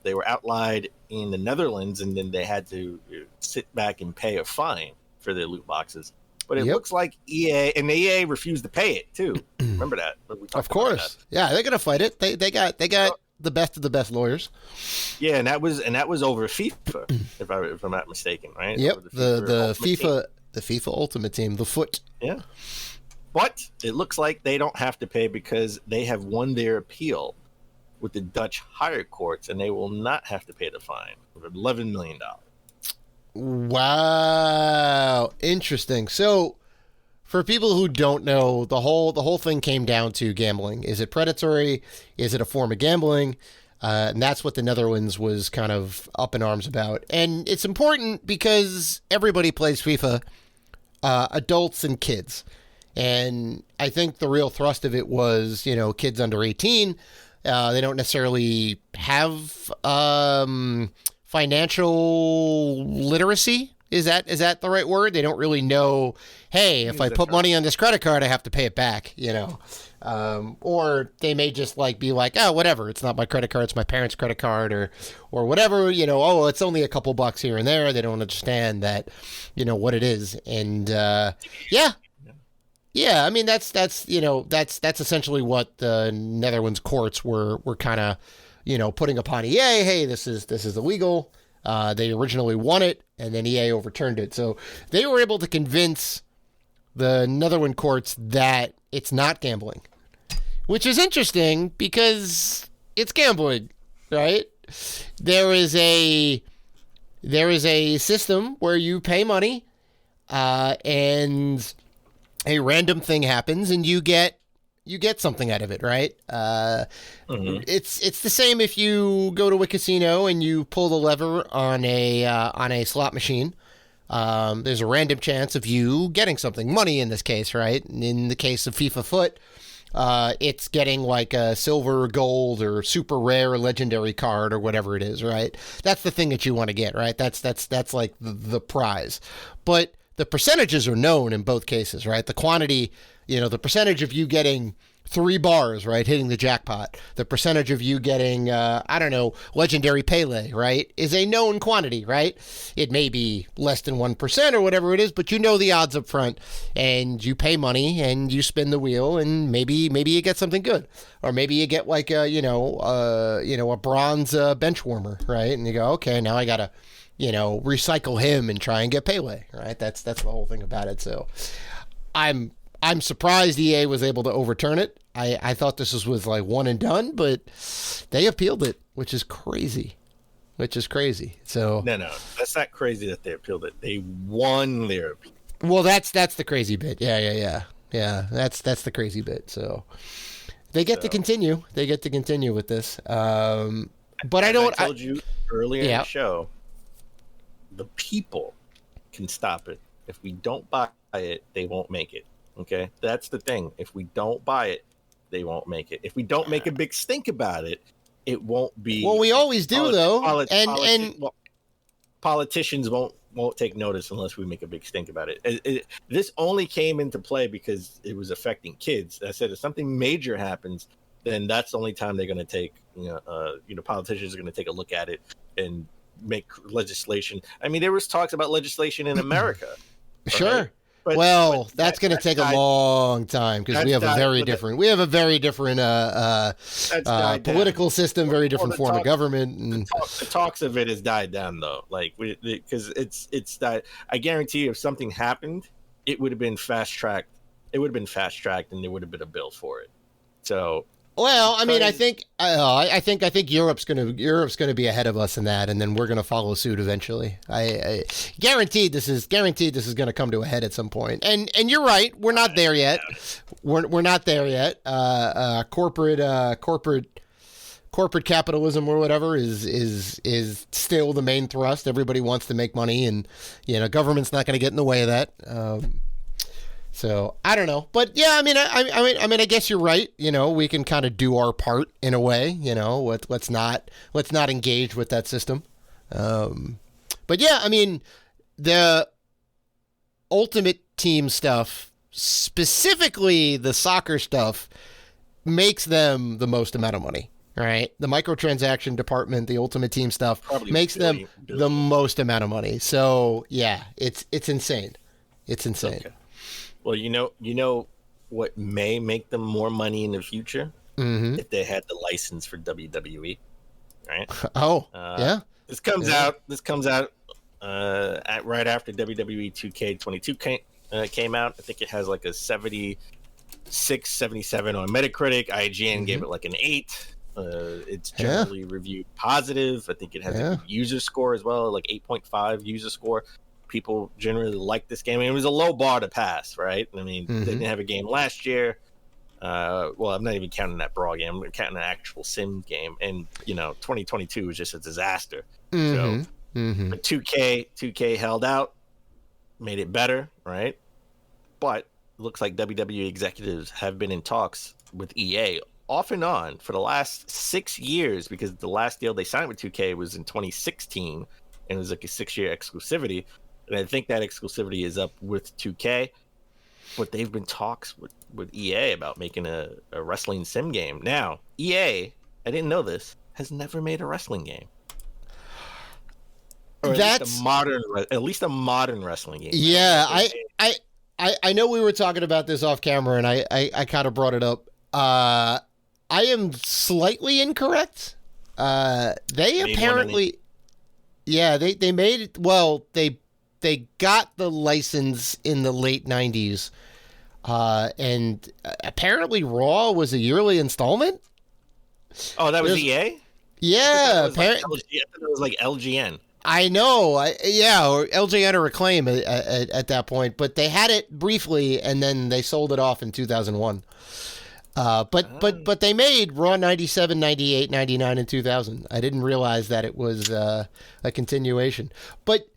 Speaker 3: they were outlawed in the Netherlands, and then they had to sit back and pay a fine for their loot boxes. But it looks like EA refused to pay it too. Remember that?
Speaker 2: Of course, yeah, they're gonna fight it. They got the best of the best lawyers.
Speaker 3: Yeah, and that was over FIFA, if I'm not mistaken, right?
Speaker 2: Yep, the FIFA Ultimate Team, the foot.
Speaker 3: Yeah, but it looks like they don't have to pay because they have won their appeal with the Dutch higher courts, and they will not have to pay the fine of $11 million.
Speaker 2: Wow, interesting. So, for people who don't know, the whole thing came down to gambling. Is it predatory? Is it a form of gambling? And that's what the Netherlands was kind of up in arms about. And it's important because everybody plays FIFA, adults and kids. And I think the real thrust of it was, kids under 18. They don't necessarily have financial literacy. Is that the right word? They don't really know, hey, if I put money on this credit card, I have to pay it back, or they may just be like, oh, whatever. It's not my credit card. It's my parents' credit card or whatever, oh, it's only a couple bucks here and there. They don't understand that, what it is. And, yeah, I mean that's essentially what the Netherlands courts were kind of, putting upon EA. Hey, this is illegal. They originally won it, and then EA overturned it. So they were able to convince the Netherlands courts that it's not gambling, which is interesting because it's gambling, right? There is a system where you pay money, and a random thing happens, and you get something out of it, right? It's the same if you go to a casino and you pull the lever on a slot machine. There's a random chance of you getting something, money in this case, right? And in the case of FIFA Foot, it's getting like a silver, gold, or super rare legendary card or whatever it is, right? That's the thing that you want to get, right? That's like the prize. But the percentages are known in both cases, right? The quantity, the percentage of you getting 3 bars, right, hitting the jackpot, the percentage of you getting, legendary Pele, right, is a known quantity, right? It may be less than 1% or whatever it is, but you know the odds up front, and you pay money and you spin the wheel, and maybe you get something good, or maybe you get like a bronze bench warmer, right? And you go, okay, now I gotta, recycle him and try and get Pele, right? That's the whole thing about it. So I'm surprised EA was able to overturn it. I thought this was like one and done, but they appealed it, which is crazy. So
Speaker 3: no, that's not crazy that they appealed it. They won their appeal.
Speaker 2: Well, that's the crazy bit. Yeah. That's the crazy bit. So they get to continue. They get to continue with this. But I
Speaker 3: told you earlier in the show, the people can stop it. If we don't buy it, they won't make it. Okay, that's the thing. If we don't buy it, they won't make it. If we don't make a big stink about it, it won't be.
Speaker 2: Well, we always do though,
Speaker 3: politicians won't take notice unless we make a big stink about it. This only came into play because it was affecting kids. I said if something major happens, then that's the only time they're going to take. Politicians are going to take a look at it and make legislation. I mean, there was talks about legislation in America.
Speaker 2: Sure.
Speaker 3: Right?
Speaker 2: But that's going to take a long time because we have a very different political system, very different form of government. And
Speaker 3: the talks of it has died down though, because it's that I guarantee you if something happened, it would have been fast tracked. It would have been fast tracked, and there would have been a bill for it. So.
Speaker 2: Well, I mean, I think Europe's gonna be ahead of us in that, and then we're gonna follow suit eventually. I guaranteed this is gonna come to a head at some point. And you're right, we're not there yet. We're not there yet. Corporate capitalism or whatever is still the main thrust. Everybody wants to make money, and government's not gonna get in the way of that. So I don't know, but yeah, I mean, I guess you're right. We can kind of do our part in a way. Let's not engage with that system. But yeah, I mean, the Ultimate Team stuff, specifically the soccer stuff, makes them the most amount of money. Right, the microtransaction department, the Ultimate Team stuff makes them the most amount of money. So yeah, it's insane. It's insane.
Speaker 3: Okay. Well, you know what may make them more money in the future if they had the license for WWE, right?
Speaker 2: Yeah.
Speaker 3: This comes out right after WWE 2K22 came out. I think it has like a 76, 77 on Metacritic. IGN gave it like an 8. It's generally reviewed positive. I think it has a good user score as well, like 8.5 user score. People generally like this game. I mean, it was a low bar to pass, right? I mean, they didn't have a game last year. Well, I'm not even counting that Brawl game. I'm counting an actual sim game. And, 2022 was just a disaster. So, but 2K held out, made it better, right? But it looks like WWE executives have been in talks with EA off and on for the last 6 years because the last deal they signed with 2K was in 2016 and it was like a 6-year exclusivity. And I think that exclusivity is up with 2K, but they've been talks with EA about making a wrestling sim game. Now, EA, I didn't know this, has never made a wrestling game. Or at least a modern wrestling game.
Speaker 2: Yeah, I know we were talking about this off camera, and I kind of brought it up. I am slightly incorrect. They apparently... Yeah, they made it. Well, they they got the license in the late 90s, and apparently Raw was a yearly installment.
Speaker 3: Oh, that was EA?
Speaker 2: Yeah.
Speaker 3: I thought it was like LGN.
Speaker 2: I know. Or LJN or Acclaim at that point. But they had it briefly, and then they sold it off in 2001. But they made Raw 97, 98, 99, and 2000. I didn't realize that it was a continuation. But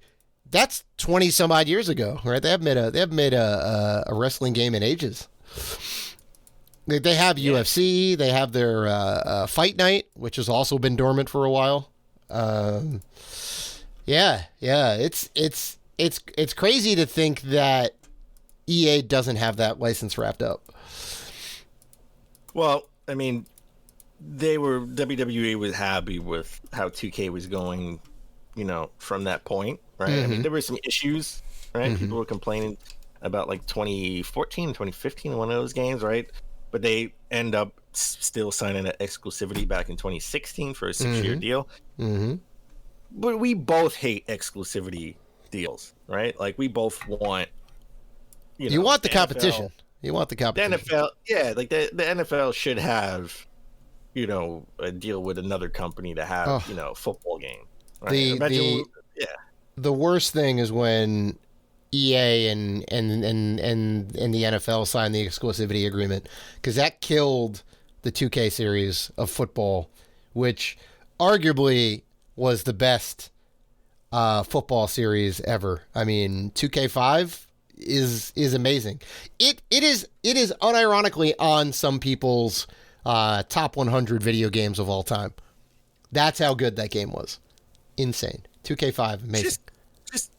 Speaker 2: that's 20 some odd years ago, right? They haven't made a wrestling game in ages. They have UFC. They have their Fight Night, which has also been dormant for a while. It's crazy to think that EA doesn't have that license wrapped up.
Speaker 3: Well, I mean, WWE was happy with how 2K was going, from that point, right?
Speaker 2: Mm-hmm.
Speaker 3: I mean, there were some issues, right? Mm-hmm. People were complaining about like 2014, 2015, one of those games, right? But they end up still signing an exclusivity back in 2016 for a 6-year deal. Mm-hmm. But we both hate exclusivity deals, right? Like we both want,
Speaker 2: you want the competition. You want the competition.
Speaker 3: The NFL, like the NFL should have, a deal with another company to have, a football game. Right?
Speaker 2: The worst thing is when EA and the NFL signed the exclusivity agreement, because that killed the 2K series of football, which arguably was the best football series ever. I mean, 2K5 is amazing. It is unironically on some people's top 100 video games of all time. That's how good that game was. Insane. 2K5, amazing.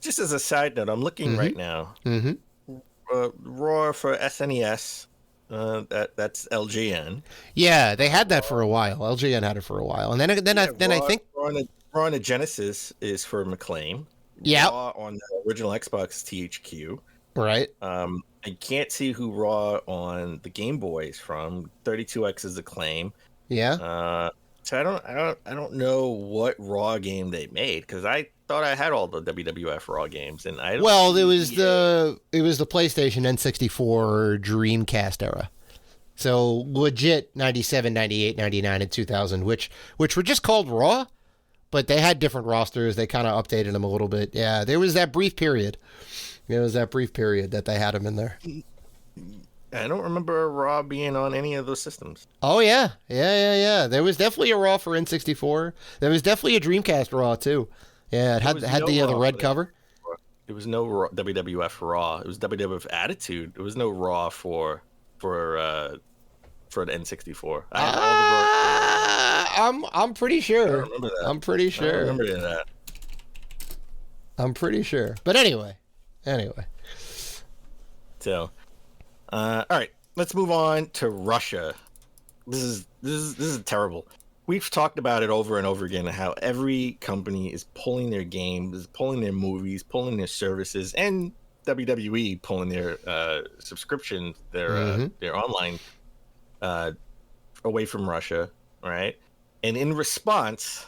Speaker 3: Just as a side note, I'm looking right now. Mm-hmm. Raw for SNES. That's LGN.
Speaker 2: Yeah, they had that for a while. LGN had it for a while, and then I think
Speaker 3: Raw on the Genesis is for McLean.
Speaker 2: Yeah.
Speaker 3: Raw on the original Xbox THQ.
Speaker 2: Right.
Speaker 3: I can't see who Raw on the Game Boy is from. 32X is Acclaim.
Speaker 2: Yeah.
Speaker 3: So I don't know what Raw game they made, because I thought I had all the WWF Raw games, and I don't.
Speaker 2: Well, it was the PlayStation N64 Dreamcast era. So legit 97, 98, 99, and 2000, which were just called Raw, but they had different rosters. They kind of updated them a little bit. Yeah, there was that brief period. That they had them in there.
Speaker 3: I don't remember Raw being on any of those systems.
Speaker 2: Oh, yeah. There was definitely a Raw for N64. There was definitely a Dreamcast Raw, too. Yeah, it had the red cover.
Speaker 3: There was no Raw, WWF Raw. It was WWF Attitude. There was no Raw for the N64.
Speaker 2: I'm pretty sure.
Speaker 3: I don't remember that.
Speaker 2: I'm pretty sure.
Speaker 3: I don't remember that.
Speaker 2: I'm pretty sure. But anyway.
Speaker 3: So, all right, let's move on to Russia. This is terrible. We've talked about it over and over again, how every company is pulling their games, pulling their movies, pulling their services, and WWE pulling their subscriptions, their online away from Russia, right? And in response,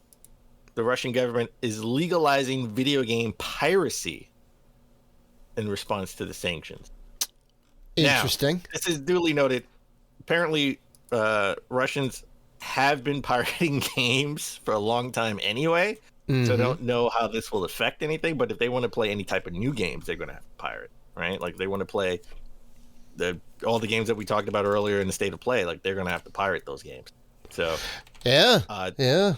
Speaker 3: the Russian government is legalizing video game piracy in response to the sanctions.
Speaker 2: Interesting.
Speaker 3: Now, this is duly noted. Apparently, Russians have been pirating games for a long time anyway, so I don't know how this will affect anything, but if they want to play any type of new games, they're going to have to pirate, right? Like, they want to play all the games that we talked about earlier in the State of Play, like, they're going to have to pirate those games. So,
Speaker 2: yeah,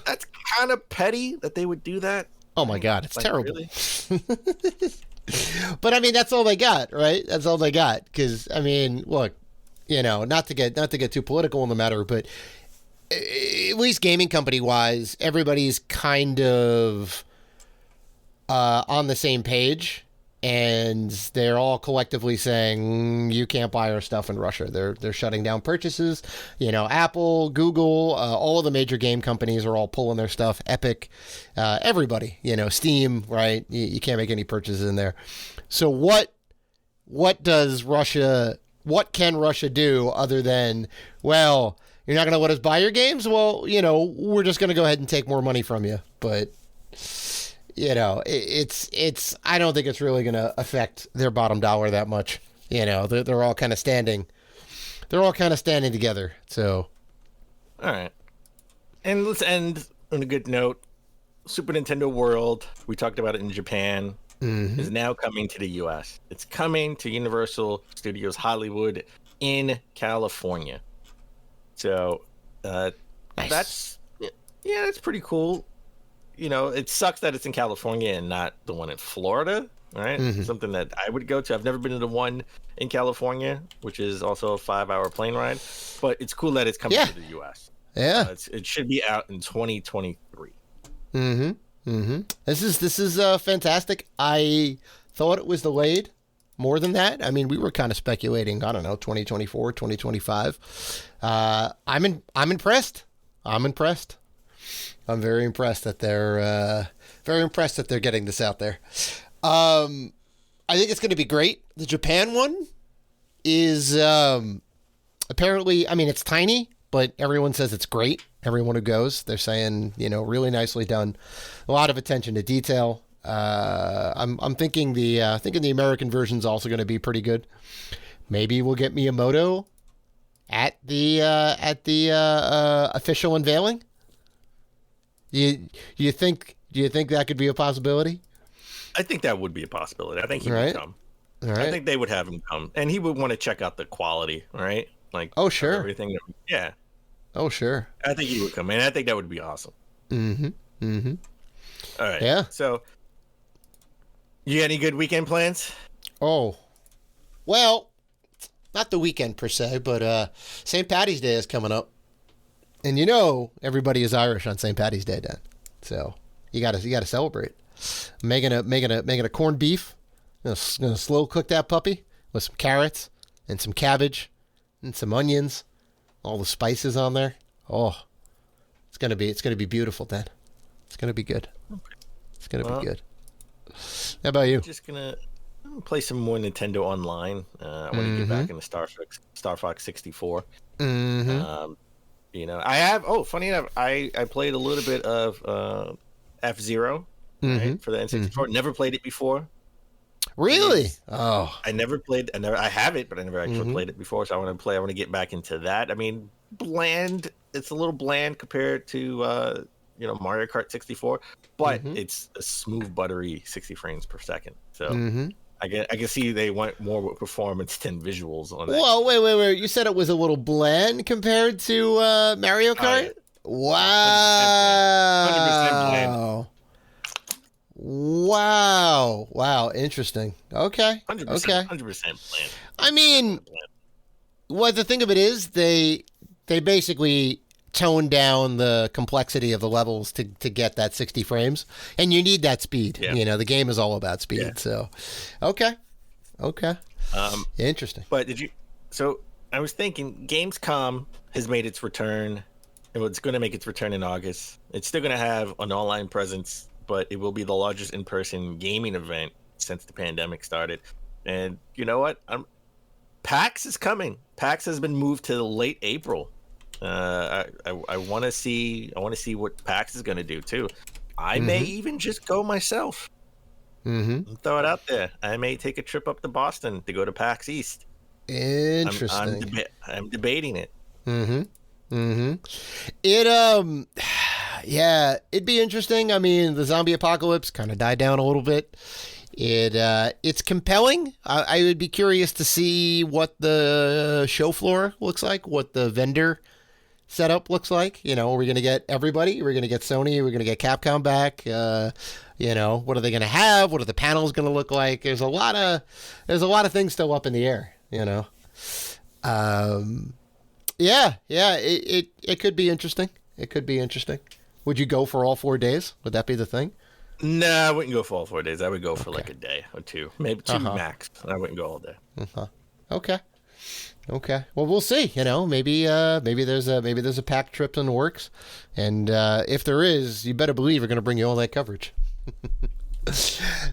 Speaker 3: that's kind of petty that they would do that.
Speaker 2: Oh my God, it's terrible.
Speaker 3: Really?
Speaker 2: But I mean, that's all they got, right? That's all they got. Because I mean, look, not to get too political in the matter, but at least gaming company wise, everybody's kind of on the same page. And they're all collectively saying you can't buy our stuff in Russia. They're shutting down purchases. Apple, Google, all of the major game companies are all pulling their stuff. Epic, everybody. Steam, right? You can't make any purchases in there. So what does Russia? What can Russia do other than, well, you're not going to let us buy your games? Well, we're just going to go ahead and take more money from you. But it's. I don't think it's really going to affect their bottom dollar that much. They're all kind of standing. They're all kind of standing together. So,
Speaker 3: all right. And let's end on a good note. Super Nintendo World. We talked about it in Japan. Is now coming to the U.S. It's coming to Universal Studios Hollywood in California. So
Speaker 2: nice.
Speaker 3: that's pretty cool. It sucks that it's in California and not the one in Florida, right? Something that I would go to. I've never been to the one in California, which is also a 5-hour plane ride. But it's cool that it's coming to the U.S.
Speaker 2: Yeah,
Speaker 3: it should be out in 2023.
Speaker 2: This is fantastic. I thought it was delayed more than that. I mean, we were kind of speculating, I don't know, 2024, 2025. I'm impressed. I'm very impressed that they're getting this out there. I think it's going to be great. The Japan one is apparently, I mean, it's tiny, but everyone says it's great. Everyone who goes, they're saying, really nicely done. A lot of attention to detail. I'm thinking the American version is also going to be pretty good. Maybe we'll get Miyamoto at the official unveiling. You think that could be a possibility?
Speaker 3: I think that would be a possibility. I think he would come.
Speaker 2: All right.
Speaker 3: I think they would have him come, and he would want to check out the quality, right? Like,
Speaker 2: oh sure,
Speaker 3: everything. Yeah.
Speaker 2: Oh sure.
Speaker 3: I think he would come, and I think that would be awesome. All right.
Speaker 2: Yeah.
Speaker 3: So, you got any good weekend plans?
Speaker 2: Oh, well, not the weekend per se, but St. Paddy's Day is coming up, and everybody is Irish on St. Paddy's Day, Dan. So you gotta celebrate. Making a corned beef. Gonna slow cook that puppy with some carrots and some cabbage and some onions, all the spices on there. Oh, it's gonna be beautiful, Dan. It's gonna be good. It's gonna be good. How about you?
Speaker 3: Just gonna play some more Nintendo Online. I want to get back into Star Fox 64. I have. Oh, funny enough, I played a little bit of F-Zero right, for the N64. Never played it before.
Speaker 2: Really? Oh,
Speaker 3: I never played. I have it, but I never actually played it before. So I want to play. I want to get back into that. I mean, bland. It's a little bland compared to Mario Kart 64, but it's a smooth, buttery 60 frames per second. So I can see they want more performance than visuals on that.
Speaker 2: Whoa, wait! You said it was a little bland compared to Mario Kart? Wow!
Speaker 3: 100% bland.
Speaker 2: Wow! Interesting. Okay.
Speaker 3: 100%, 100% bland.
Speaker 2: I mean, the thing of it is, they basically tone down the complexity of the levels to get that 60 frames, and you need that speed.
Speaker 3: Yeah.
Speaker 2: The game is all about speed.
Speaker 3: Yeah.
Speaker 2: So, okay. Interesting.
Speaker 3: But so I was thinking, Gamescom has made its return, and it's going to make its return in August. It's still going to have an online presence, but it will be the largest in-person gaming event since the pandemic started. And you know what? PAX is coming. PAX has been moved to late April. I want to see what PAX is going to do too. I may even just go myself. Throw it out there. I may take a trip up to Boston to go to PAX East.
Speaker 2: Interesting.
Speaker 3: I'm debating it.
Speaker 2: It'd be interesting. I mean, the zombie apocalypse kind of died down a little bit. It's compelling. I would be curious to see what the show floor looks like, what the vendor setup looks like. Are we going to get everybody? We're going to get Sony. We're going to get Capcom back. What are they going to have? What are the panels going to look like? There's a lot of things still up in the air. It could be interesting. It could be interesting. Would you go for all 4 days? Would that be the thing?
Speaker 3: No, I wouldn't go for all 4 days. I would go for like a day or two, maybe two max. I wouldn't go all day.
Speaker 2: Okay. Well, we'll see. Maybe there's a packed trip in the works, and if there is, you better believe we're going to bring you all that coverage.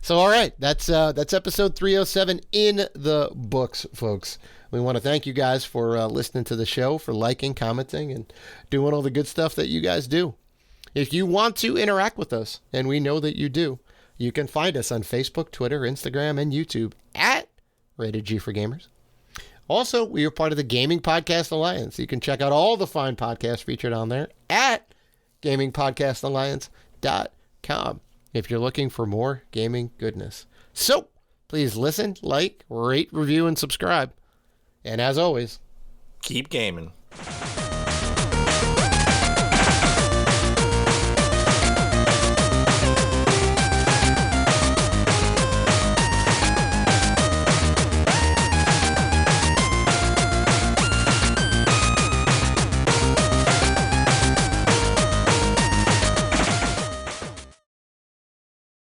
Speaker 2: So, all right, that's episode 307 in the books, folks. We want to thank you guys for listening to the show, for liking, commenting, and doing all the good stuff that you guys do. If you want to interact with us, and we know that you do, you can find us on Facebook, Twitter, Instagram, and YouTube at Rated G for Gamers. Also, we are part of the Gaming Podcast Alliance. You can check out all the fine podcasts featured on there at gamingpodcastalliance.com if you're looking for more gaming goodness. So, please listen, like, rate, review, and subscribe. And as always,
Speaker 3: keep gaming.